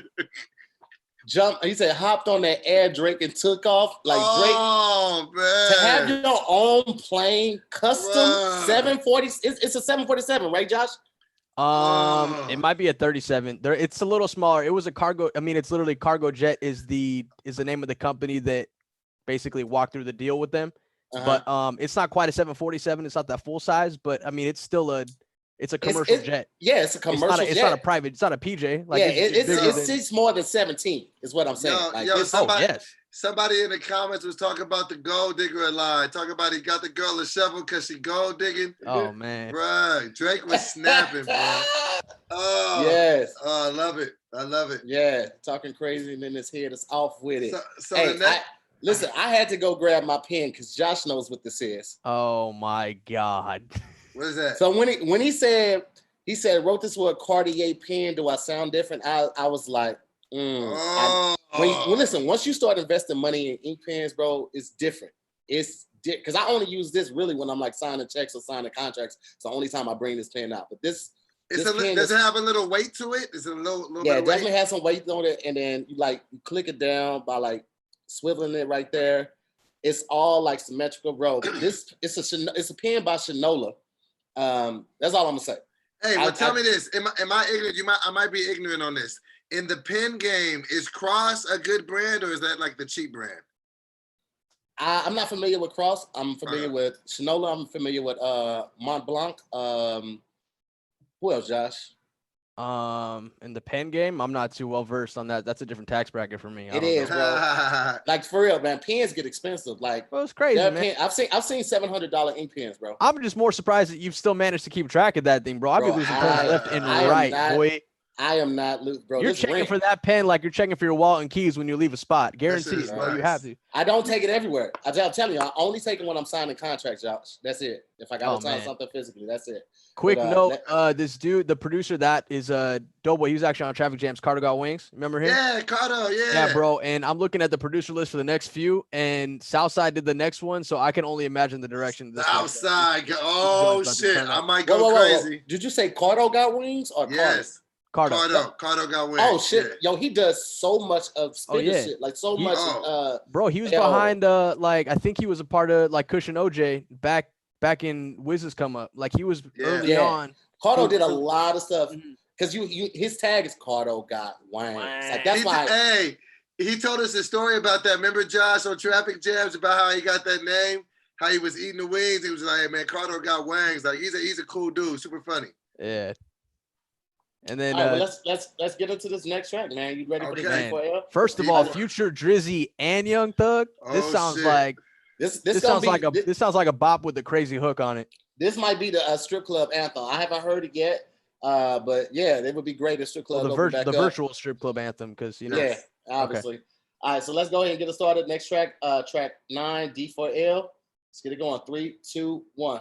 He said, hopped on that air Drake and took off. Like oh, Drake, man. to have your own plane, custom, Bruh. 740, it's a 747, right, Josh? It might be a 37. It's a little smaller. It was a cargo. I mean, it's literally Cargo Jet is the name of the company that basically walked through the deal with them. But it's not quite a 747. It's not that full size, but I mean, it's still a commercial jet. Yeah, it's a commercial jet. It's not a private. It's not a PJ. Like, it's more than 17. Is what I'm saying. Somebody in the comments was talking about the gold digger line. Talking about he got the girl a shovel because she gold digging. Oh man, bruh, Drake was snapping, bro. Oh yes. Oh, I love it. Yeah, talking crazy and then his head is off with it. So listen, I had to go grab my pen because Josh knows what this is. Oh my God. What is that? So when he said wrote this with a Cartier pen, do I sound different? I was like, listen, once you start investing money in ink pens, bro, it's different. It's because I only use this really when I'm like signing checks or signing contracts. It's the only time I bring this pen out. But does it have a little weight to it? Is it a little yeah, bit it definitely has some weight on it. And then you click it down by like swiveling it right there. It's all like symmetrical, bro. It's a pen by Shinola. That's all I'm gonna say. Hey, well, tell me this. Am I ignorant? I might be ignorant on this. In the pen game, is Cross a good brand or is that like the cheap brand? I'm not familiar with Cross. I'm familiar with Shinola. I'm familiar with Mont Blanc. Who else, Josh? In the pen game, I'm not too well versed on that. That's a different tax bracket for me. I It don't know. is, bro. Like for real, man. Pens get expensive. Like Well, it's crazy, their man. I've seen $700 ink pens, bro. I'm just more surprised that you've still managed to keep track of that thing, bro. I've been Bro, losing pens left and I am right, not- boy. I am not loose, bro. You're This checking rent, for that pen like you're checking for your wallet and keys when you leave a spot. Guaranteed, is bro. You nice. have to. I don't take it everywhere. I'm telling you, I only take it when I'm signing contracts, y'all. That's it. If I gotta Oh, sign man. something physically, that's it. Quick But, note, this dude, the producer that is Doughboy, he was actually on Traffic Jams, Carter Got Wings. Remember him? Yeah, Carter, yeah. Yeah, bro. And I'm looking at the producer list for the next few, and Southside did the next one, so I can only imagine the direction this one's going. Outside. Oh, about to shit. turn I up. might Whoa, go whoa, whoa, whoa. crazy. Did you say Cardo got wings or Carter? Yes. Carter. Carter got wings. Oh shit, Yeah. yo, he does so much of spinner yeah. shit, like so He- much. Bro, he was Yo. behind like I think he was a part of like Cushion OJ back in Wiz's come up. Like he was Yeah. early Yeah. on. Cardo did a so- lot of stuff Mhm. because his tag is Cardo got wings. Like that's why. Hey, he told us a story about that. Remember Josh on Traffic Jams about how he got that name? How he was eating the wings. He was like, hey, man, Carter got wings. Like he's a cool dude, super funny. Yeah. And then All right, well, let's get into this next track, man. You ready for this Okay. D4L? first of Yeah. all, Future, Drizzy, and Young Thug. This Oh, sounds shit. like This this gonna sounds be, like a this, this sounds like a bop with a crazy hook on it. this might be the strip club anthem. I haven't heard it yet, but yeah, it would be great if strip club Well, opened back the up. virtual strip club anthem, because you know. Yeah, obviously. All right, so let's go ahead and get it started. Next track, track 9, D4L. Let's get it going. 3, 2, 1.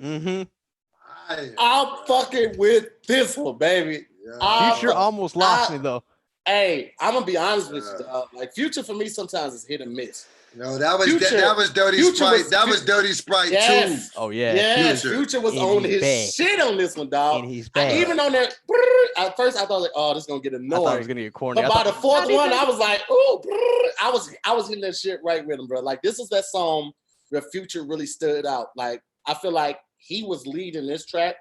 Mm-hmm. I'm fucking with this one, baby. Future almost lost me though. Hey, I'm gonna be honest with you, Yeah. dog. Like Future for me sometimes is hit and miss. No, that was Future- that was Dirty Future Sprite. was- That was Dirty Sprite Yes. too. Oh yeah. Yes, Future. Future was In on his his bag. shit on this one, dog. In his bag. Even on that, at first I thought like, oh, this is gonna get I thought it was annoying. gonna get corny. But I by thought the fourth one, I was like, oh, I was hitting that shit right with him, bro. Like this is that song where Future really stood out. Like I feel like he was leading this track,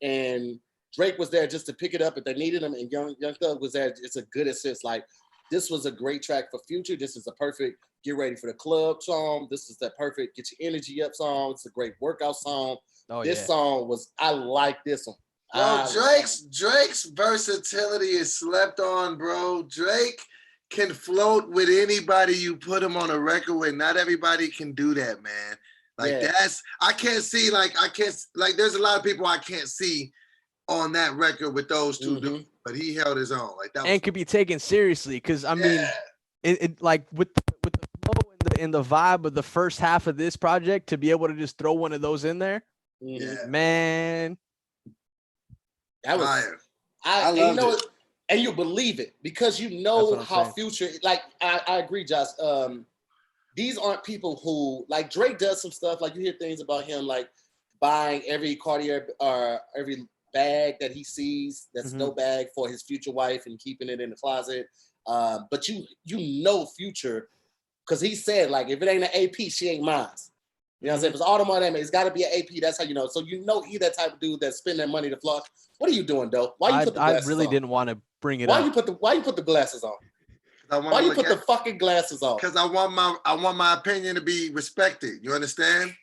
and Drake was there just to pick it up if they needed him, and Young Thug was there. It's a good assist. Like this was a great track for Future. This is a perfect get ready for the club song. This is that perfect get your energy up song. It's a great workout song. oh This yeah. song was, I like this one. Yo, Drake's versatility is slept on, bro. Drake can float with anybody you put him on a record with. Not everybody can do that, man. Like Yeah. I can't see there's a lot of people I can't see on that record with those 2 dudes, but he held his own. Like that was, And could be taken seriously because I mean, it like with the flow and the vibe of the first half of this project to be able to just throw one of those in there, yeah, man. That was fire. I loved you know it. it, and you believe it because you That's know what I'm how saying. Future. Like I agree, Josh. These aren't people who like Drake does some stuff. Like you hear things about him like buying every Cartier or every bag that he sees that's no bag for his future wife and keeping it in the closet. But you know Future because he said like if it ain't an AP, she ain't mine. You know what I'm saying? If it's all the money, it's got to be an AP. That's how you know. So you know he that type of dude that spend that money to floss. What are you doing, though? Why you put the I glasses really on? didn't want to bring it Why up. you put the glasses on? Why you put the fucking glasses on? Because I want my opinion to be respected. You understand?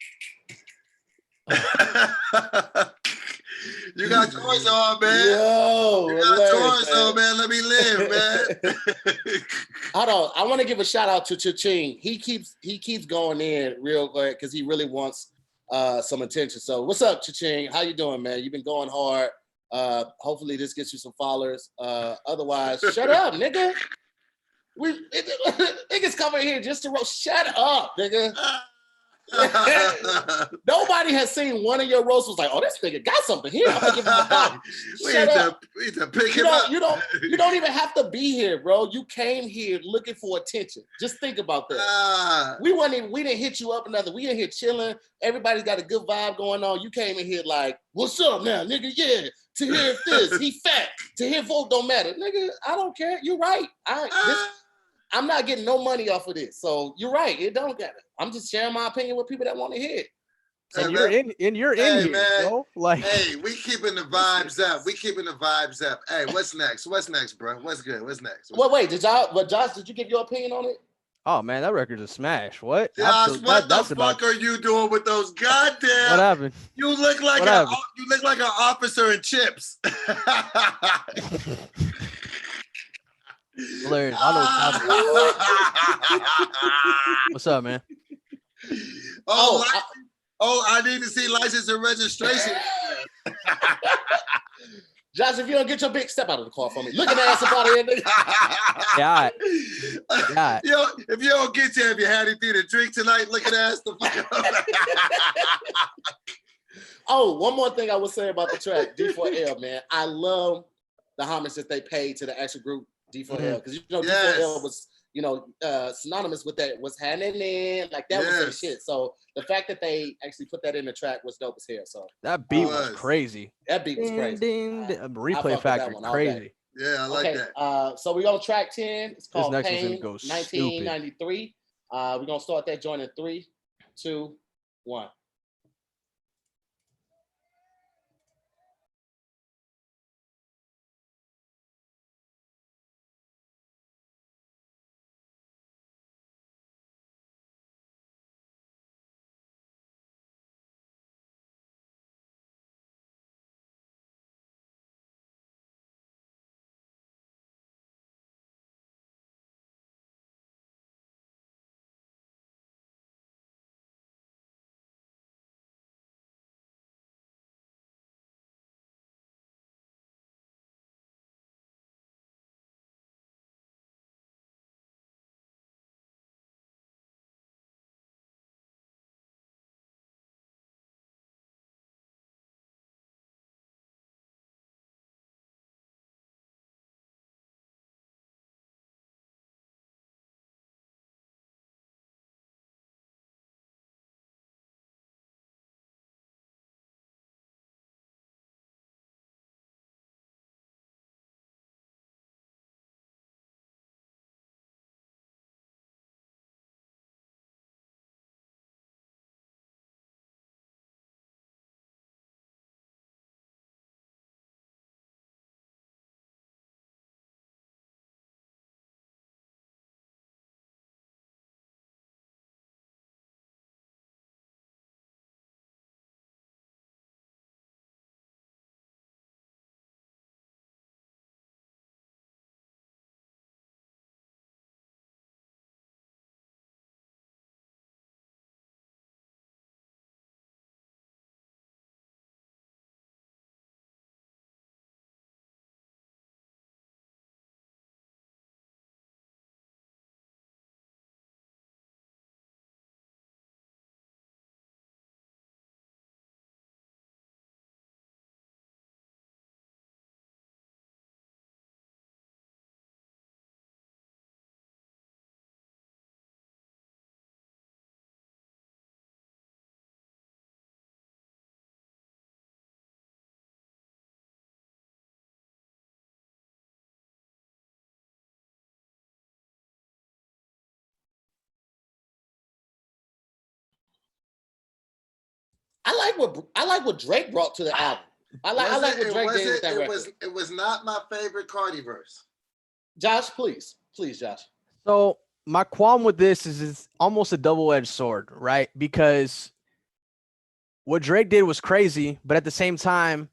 You got yours on, man. Yo, You got hilarious, yours on, man. Let me live, man. Hold on. I want to give a shout out to Cha-Ching. He keeps going in real good because he really wants some attention. So what's up, Cha-Ching? How you doing, man? You've been going hard. Hopefully this gets you some followers. Otherwise, shut up, nigga. Niggas coming here just to roast. Shut up, nigga. Nobody has seen one of your roasts was like, oh, this nigga got something here. I'm gonna give him a pop. Shut up. We need to pick him up. You don't even have to be here, bro. You came here looking for attention. Just think about that. We didn't hit you up or nothing. We in here chilling. Everybody's got a good vibe going on. You came in here like, what's up now, nigga? Yeah. To hear this, he fat. To hear vote don't matter, nigga. I don't care. You're right. I'm not getting no money off of this. So you're right. It don't matter. I'm just sharing my opinion with people that want to hear it. And you're in here, man. bro. Like, hey, we keeping the vibes up. We keeping the vibes up. Hey, what's next? What's next, bro? What's good? What's next? Wait, Josh, did you give your opinion on it? oh man, that record's a smash. What? Josh, what the fuck are you doing with those goddamn? What happened? You look like an officer in Chips. Hilarious. What's up, man? I need to see license and registration. Josh, if you don't get your big step out of the car for me, look at that ass up out of here, nigga. Yeah. Yo, if you don't get there, if you had anything to drink tonight, look at that ass the fuck up. Oh, one more thing I would say about the track, D4L, man. I love the homage that they paid to the actual group D4L because D4L was synonymous with that was happening like that was their shit. So the fact that they actually put that in the track was dope as hell. So that beat was crazy. That beat was crazy. Replay factor crazy. Yeah, I like that. So we on track 10. It's called this next Pain, one's gonna go 1993. We're gonna start that joint in 3, 2, 1. I like what Drake brought to the album. I like what Drake did with that record. It was not my favorite Cardi verse. Josh, please, Josh. So my qualm with this is it's almost a double-edged sword, right? Because what Drake did was crazy, but at the same time,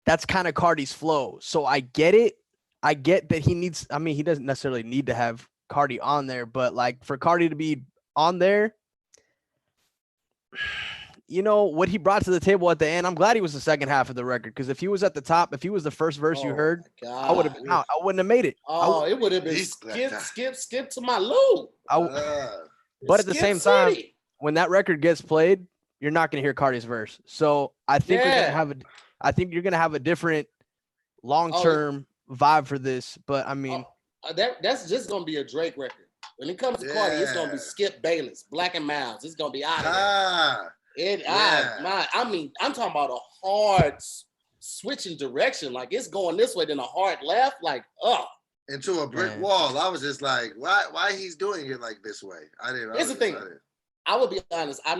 that's kind of Cardi's flow. So I get it. I get that he doesn't necessarily need to have Cardi on there, but like for Cardi to be on there, you know, what he brought to the table at the end, I'm glad he was the second half of the record, because if he was at the top, if he was the first verse you heard, I would have been out. I wouldn't have made it. Oh, it would have been skip to my loop. But at the same time, when that record gets played, you're not going to hear Cardi's verse. So I think you're going to have a different long-term vibe for this. But I mean, that's just going to be a Drake record. When it comes to Cardi, it's going to be Skip Bayless, Black and Miles. It's going to be out of there. I'm talking about a hard switching direction. Like it's going this way, then a hard left. Like, into a brick wall. I was just like, why he's doing it like this way? Here's the thing. I will be honest. I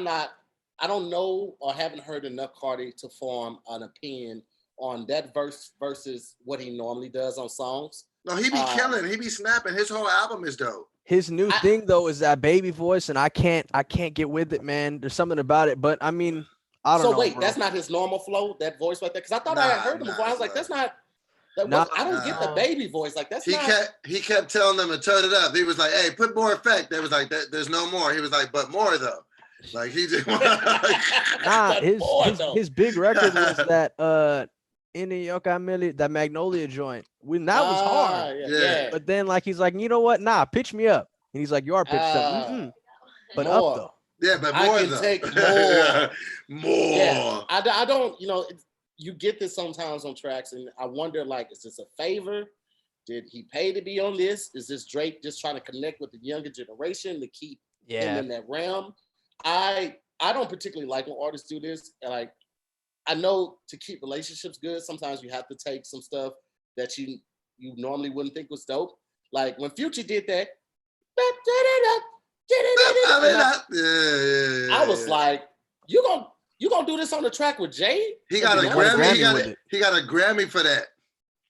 don't know or haven't heard enough Cardi to form an opinion on that verse versus what he normally does on songs. No, he be killing. He be snapping. His whole album is dope. His new thing though is that baby voice, and I can't get with it, man. There's something about it, but I mean, I don't know. So wait, bro. That's not his normal flow, that voice right there? Because I thought I had heard him before. I was like, that's not. I don't get the baby voice. Like that's He kept telling them to turn it up. He was like, "Hey, put more effect." They was like, "There's no more." He was like, "But more though." Like he just his big record was that that Magnolia joint. When that was hard. Yeah. But then like he's like, you know what? Nah, pitch me up. And he's like, you are pitched up. But more. Up though. Yeah, but more I can though. take more. More. Yeah. I don't, you get this sometimes on tracks, and I wonder, like, is this a favor? Did he pay to be on this? Is this Drake just trying to connect with the younger generation to keep him in that realm? I don't particularly like when artists do this. And like, I know to keep relationships good, sometimes you have to take some stuff that you normally wouldn't think was dope. Like when Future did that, I was like, you gonna do this on the track with Jay? He got a Grammy. He got a Grammy for that.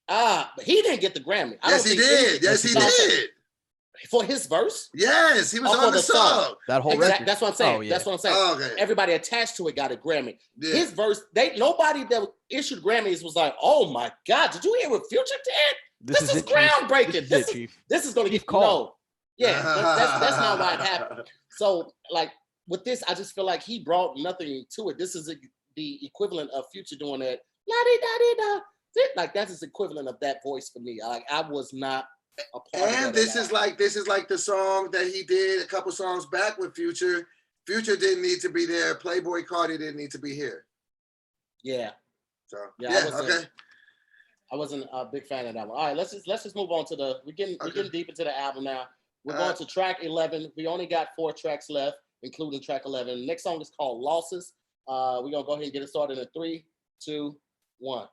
But he didn't get the Grammy. Yes, he did. Yes, he did. For his verse? Yes, he was on the song. That whole record. That's what I'm saying. That's what I'm saying. Oh, okay. Everybody attached to it got a Grammy. Yeah. His verse, nobody that issued Grammys was like, oh my God, did you hear what Future did? This is groundbreaking. This is gonna get called. Yeah, that's not why it happened. So, like with this, I just feel like he brought nothing to it. This is the equivalent of Future doing that. La-di-da-di-da. Like that's his equivalent of that voice for me. Like I was not a part of that. This is like the song that he did a couple songs back with Future. Future didn't need to be there. Playboy Cardi didn't need to be here. Yeah. So okay. I wasn't a big fan of that one. All right, let's just move on to we're getting deep into the album now. We're going to track 11. We only got 4 tracks left, including track 11. The next song is called Losses. We're gonna go ahead and get it started in 3, 2, 1.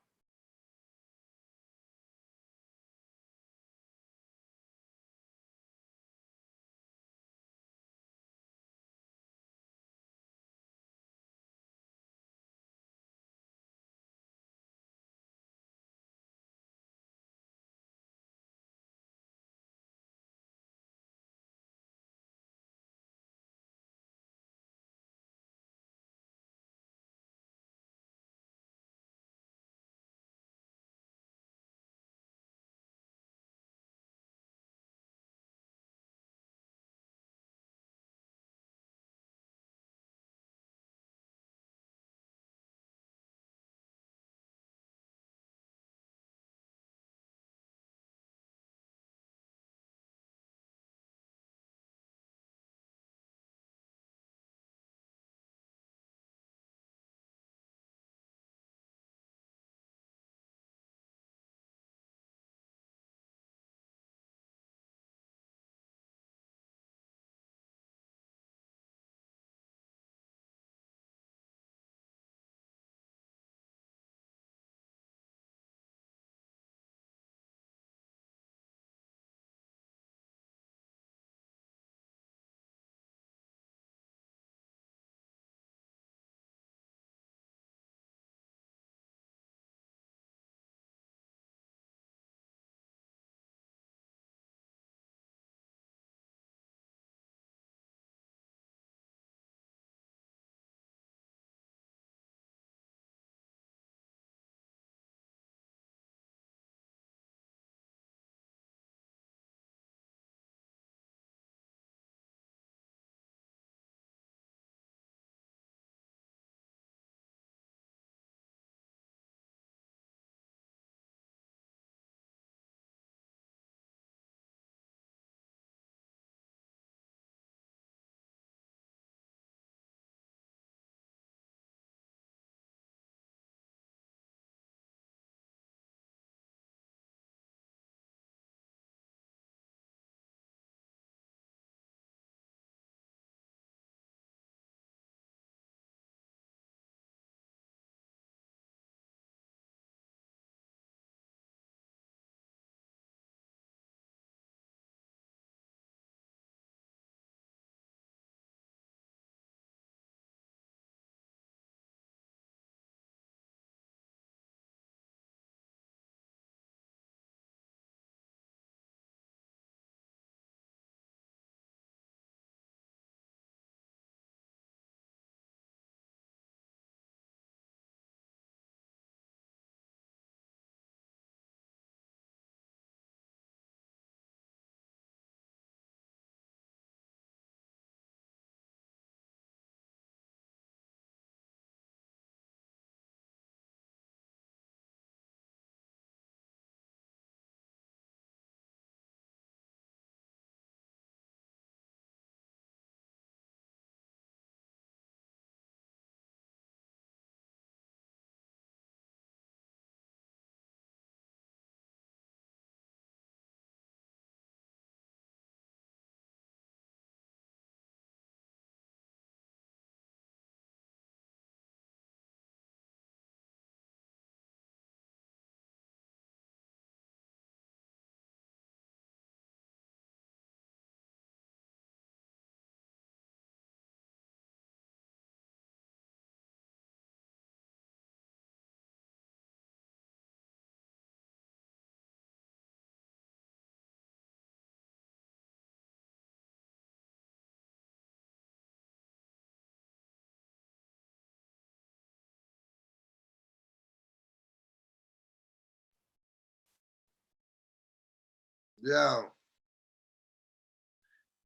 Yo,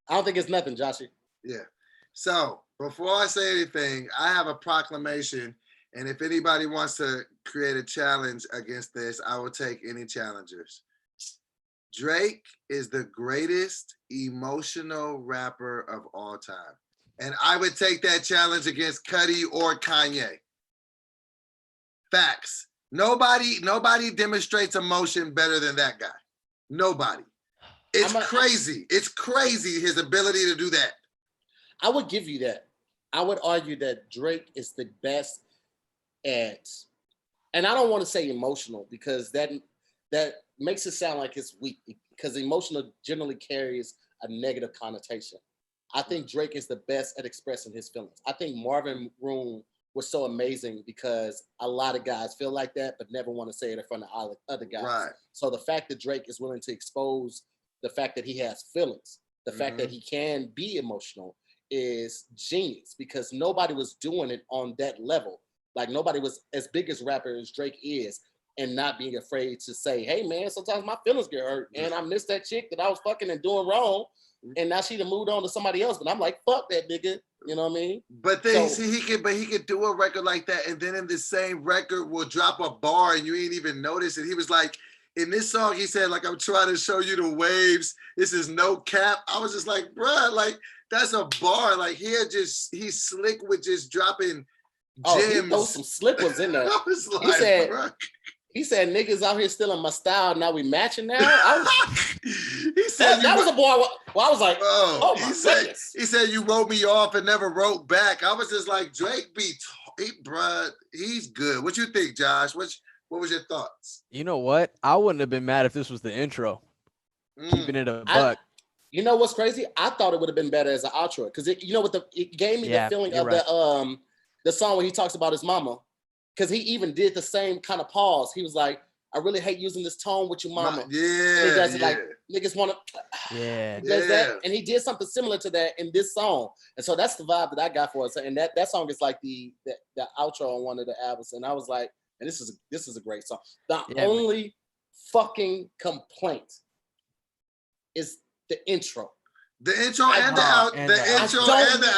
I don't think it's nothing, Joshy. yeah. So before I say anything, I have a proclamation, and if anybody wants to create a challenge against this, I will take any challengers. Drake is the greatest emotional rapper of all time. And I would take that challenge against Cudi or Kanye. Facts. Nobody demonstrates emotion better than that guy. Nobody. It's crazy. It's crazy his ability to do that. I would give you that. I would argue that Drake is the best at, and I don't want to say emotional because that makes it sound like it's weak, because emotional generally carries a negative connotation. I think Drake is the best at expressing his feelings. I think Marvin Room was so amazing because a lot of guys feel like that, but never want to say it in front of other guys. Right. So the fact that Drake is willing to expose the fact that he has feelings, the fact that he can be emotional is genius, because nobody was doing it on that level. Like nobody was as big as rapper as Drake is and not being afraid to say, hey man, sometimes my feelings get hurt and I missed that chick that I was fucking and doing wrong. And now she done moved on to somebody else, but I'm like, fuck that nigga. You know what I mean? But then he could do a record like that, and then in the same record will drop a bar and you ain't even notice it. He was like, in this song, he said, like, I'm trying to show you the waves. This is no cap. I was just like, bruh, like, that's a bar. Like, he's slick with just dropping gems. He throw some slick ones in there. I was like, he said, niggas out here stealing my style. Now we matching now. He said that was a bar. Well, I was like, oh my goodness. He said you wrote me off and never wrote back. I was just like, Drake bruh, he's good. What you think, Josh? What was your thoughts? You know what? I wouldn't have been mad if this was the intro. Keeping it a buck. You know what's crazy? I thought it would have been better as an outro, because it gave me the feeling of the song when he talks about his mama. Because he even did the same kind of pause. He was like, I really hate using this tone with your mama. Like, niggas want to. That, and he did something similar to that in this song. And so that's the vibe that I got for it. And that song is like the outro on one of the albums. And I was like, and this is a great song. The only fucking complaint is the intro. The intro and the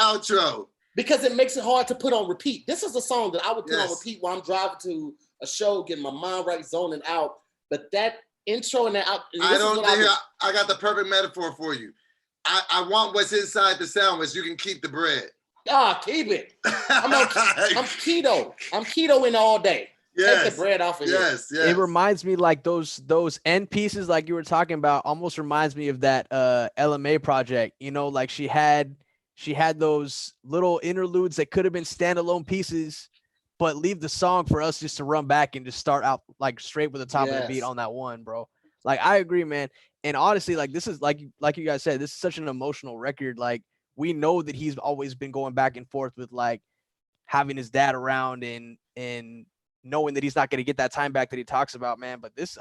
outro. Because it makes it hard to put on repeat. This is a song that I would put on repeat while I'm driving to a show, getting my mind right, zoning out. But that intro and that out. I got the perfect metaphor for you. I want what's inside the sandwich. You can keep the bread. Keep it. I'm keto. I'm ketoing all day. Take the bread off of here. It reminds me like those end pieces like you were talking about almost reminds me of that LMA project. You know, like she had those little interludes that could have been standalone pieces, but leave the song for us just to run back and just start out like straight with the top of the beat on that one, bro. Like, I agree, man. And honestly, like, this is like you guys said, this is such an emotional record. Like, we know that he's always been going back and forth with like having his dad around and knowing that he's not going to get that time back that he talks about, man. But this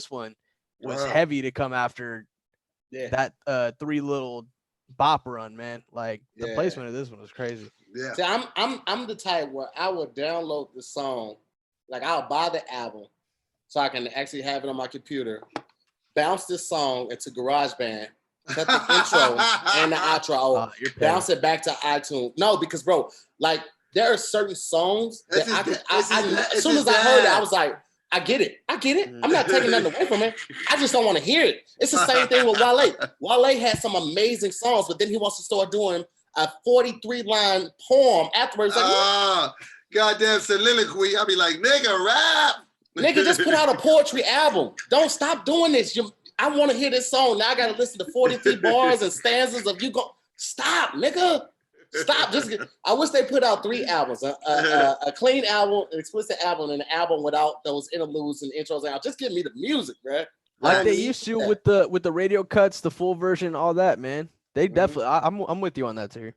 one was heavy to come after that 3 little bop run, man. Like the placement of this one was crazy. Yeah. See, I'm the type where I would download the song, like I'll buy the album so I can actually have it on my computer, bounce this song into GarageBand, cut the intro and the outro, bounce it back to iTunes. No, because bro, like there are certain songs that as soon as I heard it, I was like, I get it. I'm not taking nothing away from it. I just don't want to hear it. It's the same thing with Wale. Wale had some amazing songs, but then he wants to start doing a 43-line poem afterwards. Like, goddamn soliloquy. I'll be like, nigga, rap. Nigga, just put out a poetry album. Don't stop doing this. I want to hear this song. Now I got to listen to 43 bars and stanzas of you go. Stop, nigga. Stop. I wish they put out 3 albums, a clean album, an explicit album, and an album without those interludes and intros out. Just give me the music, bro. Like they used to with the radio cuts, the full version, all that, man. They definitely. I'm with you on that too.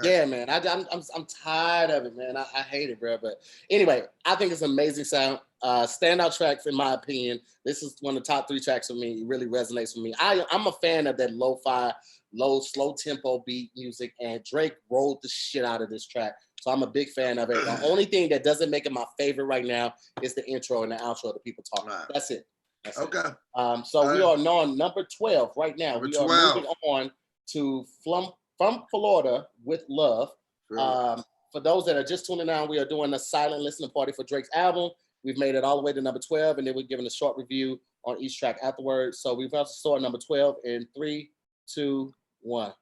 Yeah, man. I'm tired of it, man. I hate it, bro. But anyway, I think it's an amazing sound. Standout track, in my opinion. This is one of the top 3 tracks for me. It really resonates with me. I'm a fan of that lo-fi, slow tempo beat music, and Drake rolled the shit out of this track. So I'm a big fan of it. The only thing that doesn't make it my favorite right now is the intro and the outro that people talk about. That's it. That's it. Okay. So we are now on number 12 right now. Number We are 12. moving on to from Florida with Love. For those that are just tuning in, we are doing a silent listening party for Drake's album. We've made it all the way to number 12, and then we're giving a short review on each track afterwards. So we've also started number 12 in 3, 2, 1.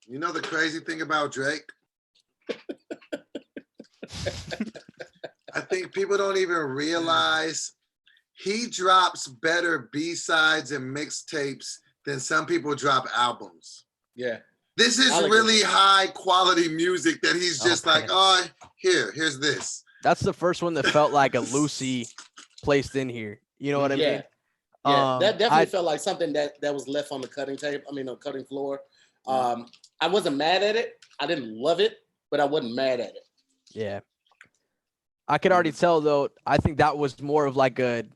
You know the crazy thing about Drake? I think people don't even realize he drops better B-sides and mixtapes than some people drop albums. Yeah. This is really high quality music that he's just like, oh, here's this. That's the first one that felt like a Lucy placed in here. You know what I mean? Yeah, that definitely felt like something that was left on the cutting tape. I mean, on cutting floor. I wasn't mad at it. I didn't love it, but I wasn't mad at it. Yeah. I could already tell though. I think that was more of like a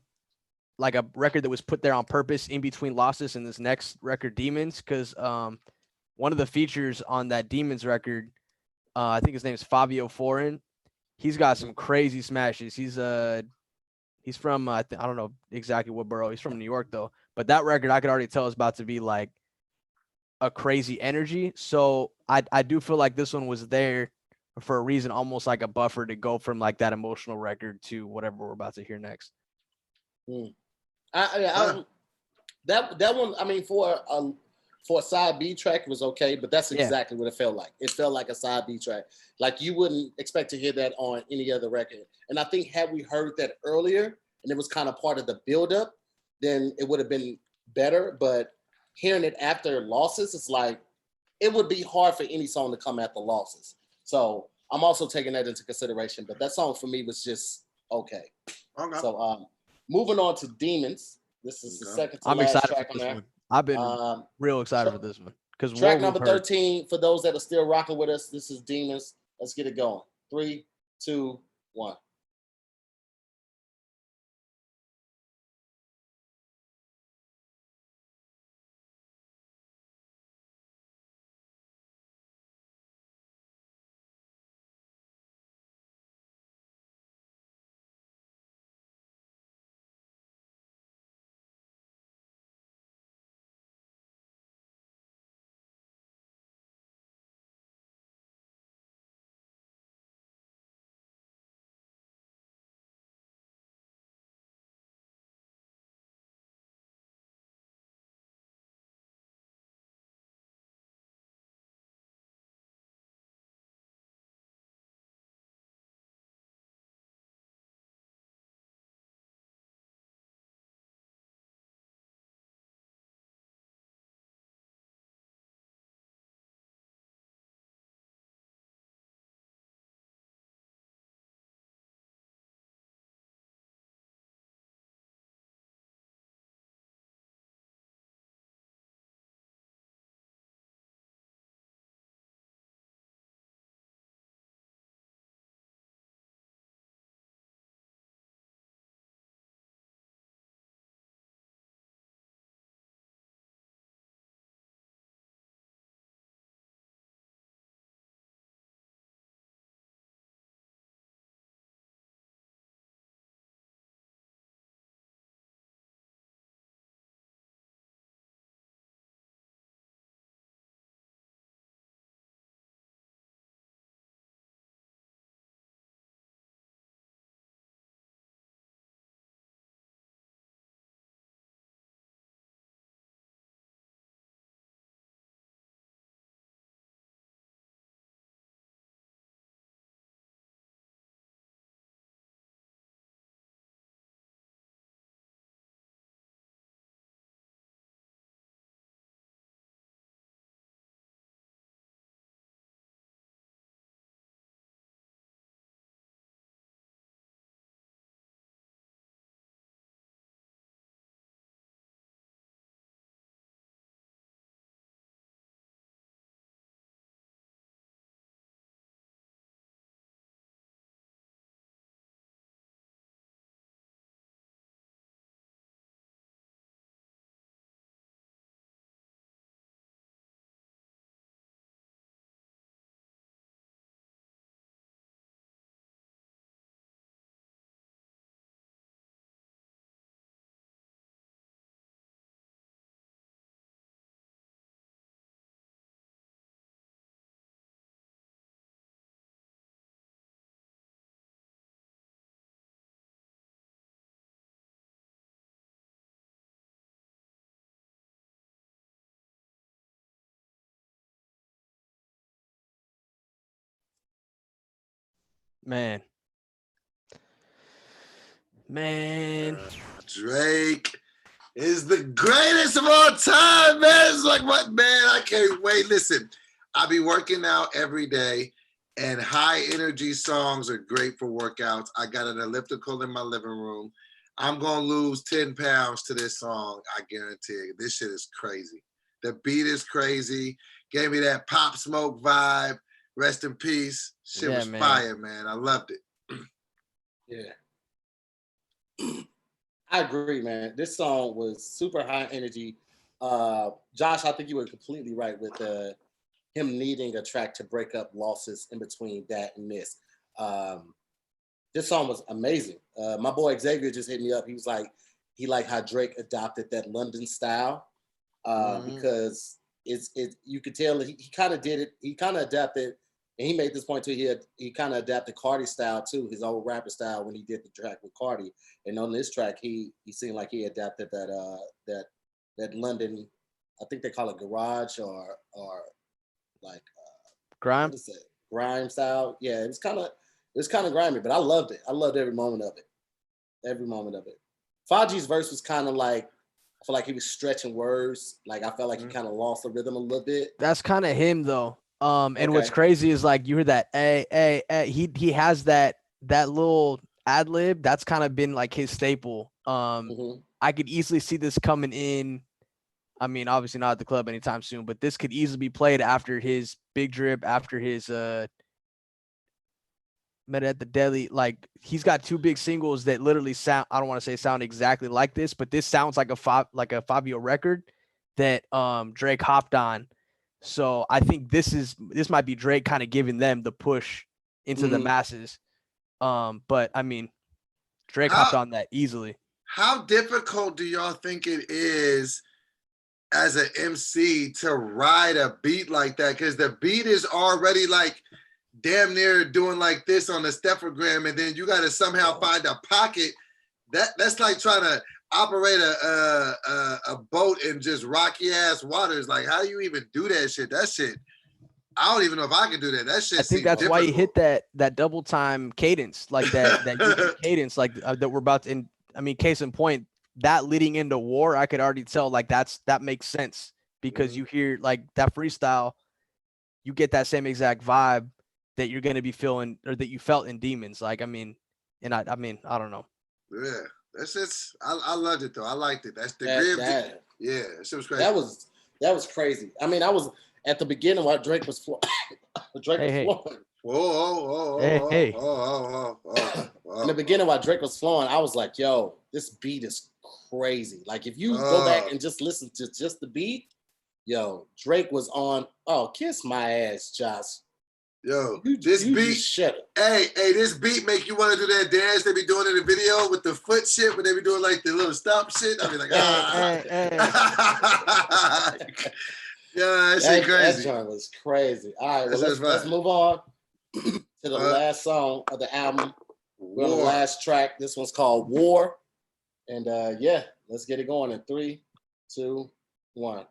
record that was put there on purpose in between Losses and this next record, Demons, because one of the features on that Demons record, I think his name is Fabio Foreign. He's got some crazy smashes. He's from I don't know exactly what borough. He's from New York though. But that record I could already tell is about to be like a crazy energy. So I do feel like this one was there for a reason, almost like a buffer to go from like that emotional record to whatever we're about to hear next. That one, I mean, for a side B track, it was okay, but that's exactly what it felt like. It felt like a side B track. Like you wouldn't expect to hear that on any other record. And I think had we heard that earlier and it was kind of part of the buildup, then it would have been better. But hearing it after losses, it's like it would be hard for any song to come after losses. So I'm also taking that into consideration. But that song for me was just okay. So moving on to Demons. This is the second to last track on there. One. I've been real excited for this one because track number 13 for those that are still rocking with us. This is Demons. Let's get it going. 3, 2, 1. Man. Drake is the greatest of all time, man. It's like, what, man? I can't wait. Listen, I be working out every day, and high energy songs are great for workouts. I got an elliptical in my living room. I'm gonna lose 10 pounds to this song. I guarantee you. This shit is crazy. The beat is crazy. Gave me that Pop Smoke vibe. Rest in peace. Shit was fire, man. I loved it. Yeah. I agree, man. This song was super high energy. Josh, I think you were completely right with him needing a track to break up losses in between that and this. This song was amazing. My boy Xavier just hit me up. He was like, he liked how Drake adopted that London style because you could tell he kind of did it. He kind of adapted, and he made this point too. He kind of adapted Cardi's style too, his old rapper style when he did the track with Cardi. And on this track, he seemed like he adapted that London, I think they call it garage or like Grime. what is it, grime style. Yeah, it was kind of grimy, but I loved it. I loved every moment of it. Every moment of it. Faji's verse was kind of like, I feel like he was stretching words. Like I felt like he kind of lost the rhythm a little bit. That's kind of him though. And what's Okay. crazy is like you hear that he has that little ad lib that's kind of been like his staple. Mhm. I could easily see this coming in. I mean, obviously not at the club anytime soon, but this could easily be played after his Big Drip, after his Met at the Deli. Like he's got two big singles that literally sound, I don't want to say sound exactly like this, but this sounds like a Fabio record that Drake hopped on. So I think this might be Drake kind of giving them the push into the masses. But I mean, Drake hopped on that easily. How difficult do y'all think it is as an MC to ride a beat like that? Because the beat is already like damn near doing like this on the stephogram, and then you got to somehow find a pocket. That's like trying to operate a boat in just rocky ass waters. Like, how do you even do that shit? That shit, I don't even know if I can do that. That shit. I think that's why he hit that double time cadence, like that unique cadence, like that we're about to. And I mean, case in point, that leading into war, I could already tell like that makes sense because you hear like that freestyle, you get that same exact vibe that you're gonna be feeling or that you felt in Demons. Like I mean, and I mean I don't know. Yeah, that's just I loved it though. I liked it. That's the That yeah, that shit was crazy. that was crazy. I mean, I was at the beginning while Drake was flowing. Whoa. In the beginning while Drake was flowing, I was like, yo, this beat is crazy. Like if you go back and just listen to just the beat, yo, Drake was on. Oh, kiss my ass, Josh. Yo, this beat, hey, this beat make you want to do that dance they be doing in the video with the foot shit, when they be doing like the little stomp shit. I mean, like, yeah, that shit crazy. That joint was crazy. All right, well, let's move on to the last song of the album. We're on the last track. This one's called War. And yeah, let's get it going in 3, 2, 1.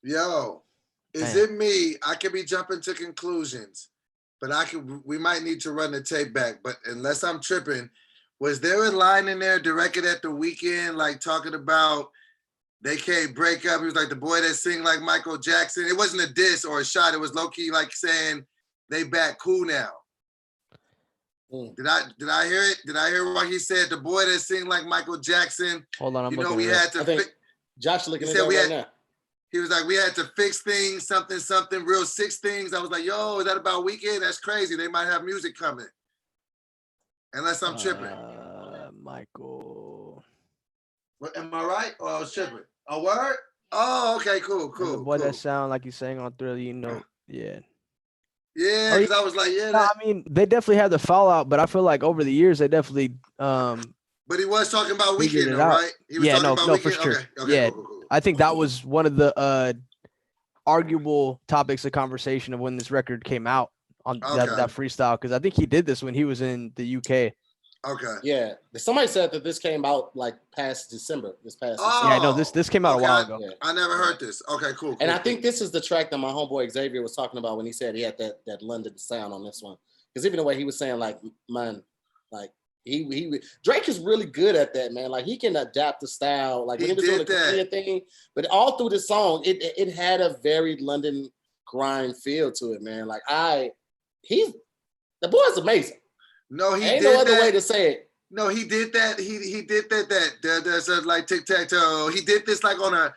Yo, is Man. it me? I could be jumping to conclusions, but we might need to run the tape back. But unless I'm tripping, was there a line in there directed at the Weeknd, like talking about they can't break up? He was like the boy that sing like Michael Jackson. It wasn't a diss or a shot. It was low key like saying they back cool now. Did I hear it? Did I hear what he said? The boy that sing like Michael Jackson. Hold on, I'm You know, looking we it up. had to. I think Josh looking He at said that we right had- now. He was like, we had to fix things, something, real 6 things. I was like, yo, is that about Weeknd? That's crazy. They might have music coming. Unless I'm tripping. Michael. What, am I right? Or I was tripping? A word? Oh, okay, cool. And the boy that sound like he's saying on Thriller, you know, yeah. Yeah, because I was like, yeah. No, I mean, they definitely have the fallout, but I feel like over the years they definitely But he was talking about figured Weeknd, it though, out. right? He was Yeah, talking about no, Weeknd. for sure. Okay, Yeah. cool. I think that was one of the arguable topics of conversation of when this record came out on that freestyle, because I think he did this when he was in the UK. Okay. Yeah, somebody said that this came out like past December. Yeah, no, this came out a while ago. I never heard this. Okay, cool. And I think this is the track that my homeboy Xavier was talking about when he said he had that London sound on this one. Because even the way he was saying, like, man, like he Drake is really good at that, man. Like he can adapt the style. Like when he was doing the Korean thing, but all through the song, it had a very London grind feel to it, man. Like the boy's amazing. No, he ain't did no other that. way to say it. No, he did that. He did that. There's a like tic-tac-toe. He did this like on a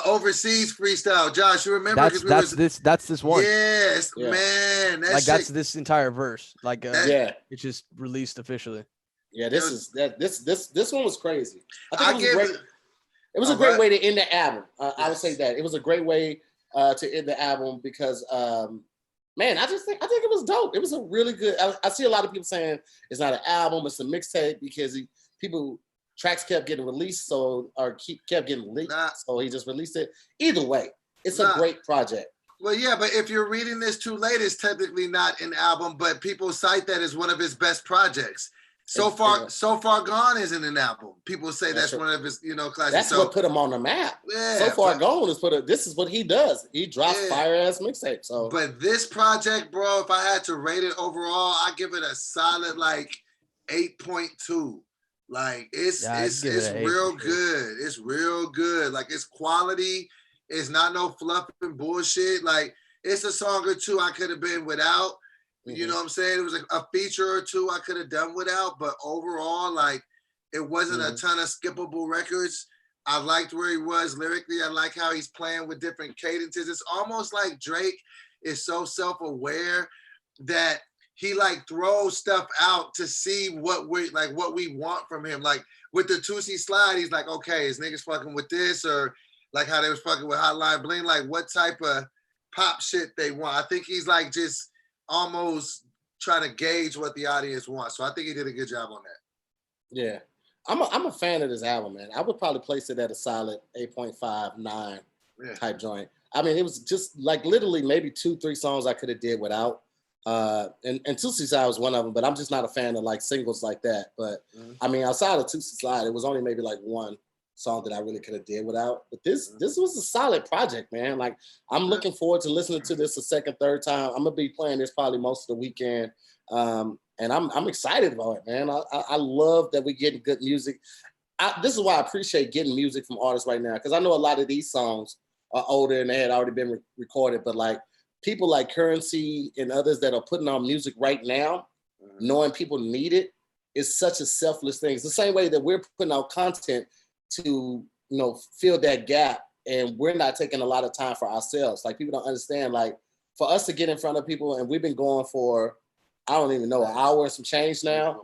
overseas freestyle. Josh, you remember? That's this one. Yes, man. Like that's this entire verse. Like it's just released officially. Yeah, this one was crazy. I think it was a great way to end the album. I would say that it was a great way to end the album because man, I think it was dope. It was a really good. I see a lot of people saying it's not an album, it's a mixtape because tracks kept getting released, kept getting leaked, so he just released it. Either way, it's a great project. Well, yeah, but if you're reading this too late, it's technically not an album, but people cite that as one of his best projects. So Far Gone isn't an album. People say that's one of his, classics. That's what put him on the map. Yeah, So Far Gone is this is what he does. He drops fire ass mixtape. So, but this project, bro, if I had to rate it overall, I give it a solid like 8.2. Like it's real good. It's real good. Like it's quality. It's not no fluff and bullshit. Like it's a song or two I could have been without. You know what I'm saying? It was a feature or two I could have done without, but overall, like, it wasn't a ton of skippable records. I liked where he was lyrically. I like how he's playing with different cadences. It's almost like Drake is so self-aware that he like throws stuff out to see what we want from him. Like with the Tootsie Slide, he's like, okay, is niggas fucking with this, or like how they was fucking with Hotline Bling? Like what type of pop shit they want? I think he's like just almost trying to gauge what the audience wants. So I think he did a good job on that. Yeah. I'm a fan of this album, man. I would probably place it at a solid 8.5, 9 type joint. I mean, it was just like literally maybe 2-3 songs I could have did without. And Tootsie Slide was one of them, but I'm just not a fan of like singles like that. But I mean, outside of Tootsie Slide, it was only maybe like one song that I really could have did without. But this was a solid project, man. Like I'm looking forward to listening to this a second, third time. I'm gonna be playing this probably most of the weekend. And I'm excited about it, man. I love that we're getting good music. This is why I appreciate getting music from artists right now, because I know a lot of these songs are older and they had already been recorded, but like people like Currency and others that are putting on music right now, knowing people need it, is such a selfless thing. It's the same way that we're putting out content to fill that gap, and we're not taking a lot of time for ourselves. Like people don't understand, like for us to get in front of people, and we've been going for I don't even know, an hour and some change now.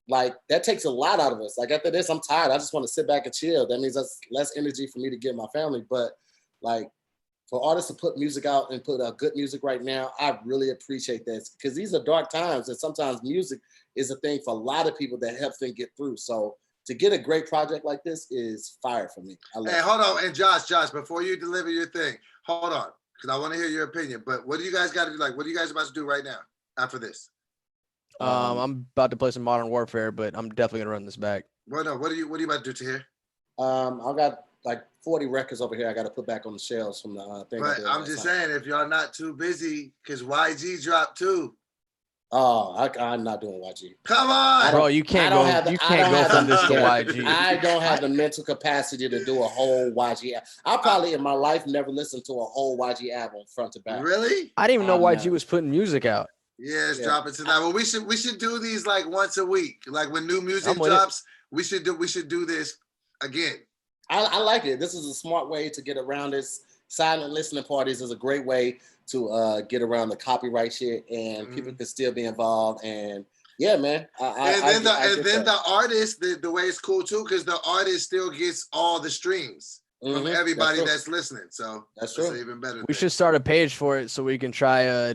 Like that takes a lot out of us. Like after this, I'm tired. I just want to sit back and chill. That means that's less energy for me to give my family. But like for artists to put music out and put good music right now, I really appreciate that, because these are dark times, and sometimes music is a thing for a lot of people that helps them get through. So to get a great project like this is fire for me. Hey, hold on. And Josh, before you deliver your thing, hold on, because I want to hear your opinion. But what do you guys got to do? Like, what are you guys about to do right now after this? I'm about to play some Modern Warfare, but I'm definitely gonna run this back. Well, no, what are you about to do to here? I got like 40 records over here I got to put back on the shelves from the thing. But I'm just saying, if y'all not too busy, because YG dropped too. Oh, I'm not doing YG. Come on, Bro, you can't I don't go. have the- You I can't don't go have from the- this to yeah. YG. I don't have the mental capacity to do a whole YG. I probably in my life never listened to a whole YG album front to back. Really? I didn't even know YG no. was putting music out. Yeah, it's Yeah. dropping tonight. Well, we should do these like once a week. Like when new music I'm with it. drops, we should do this again. I like it. This is a smart way to get around this. Silent listening parties is a great way to get around the copyright shit, and people can still be involved. And yeah, man. And then the artist, the way it's cool too, because the artist still gets all the streams from everybody that's listening. So that's even better. We should start a page for it so we can try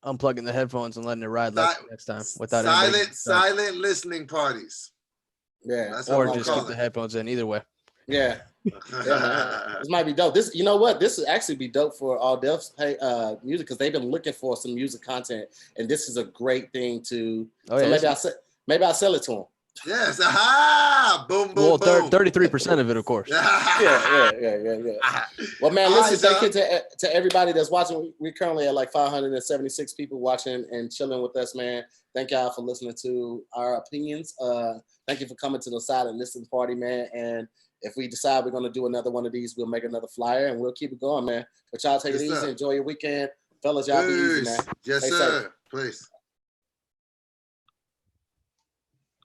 unplugging the headphones and letting it ride next time without silent listening parties. Yeah, That's what or we'll just call keep the it. headphones in. Either way. Yeah. Yeah, man. This might be dope. This, you know what? This would actually be dope for All Def's music because they've been looking for some music content, and this is a great thing to. Oh, so yeah, maybe I'll sell it to them. Yes, aha! Boom, boom, Well, boom. 33% of it, of course. Yeah. Well, man, All listen, right, thank you to everybody that's watching. We're currently at like 576 people watching and chilling with us, man. Thank y'all for listening to our opinions. Thank you for coming to the Silent Listening Party, man. And if we decide we're going to do another one of these, we'll make another flyer and we'll keep it going, man. But y'all take it easy. Enjoy your weekend. Fellas, y'all be easy, man. Yes, Stay sir. safe. Please.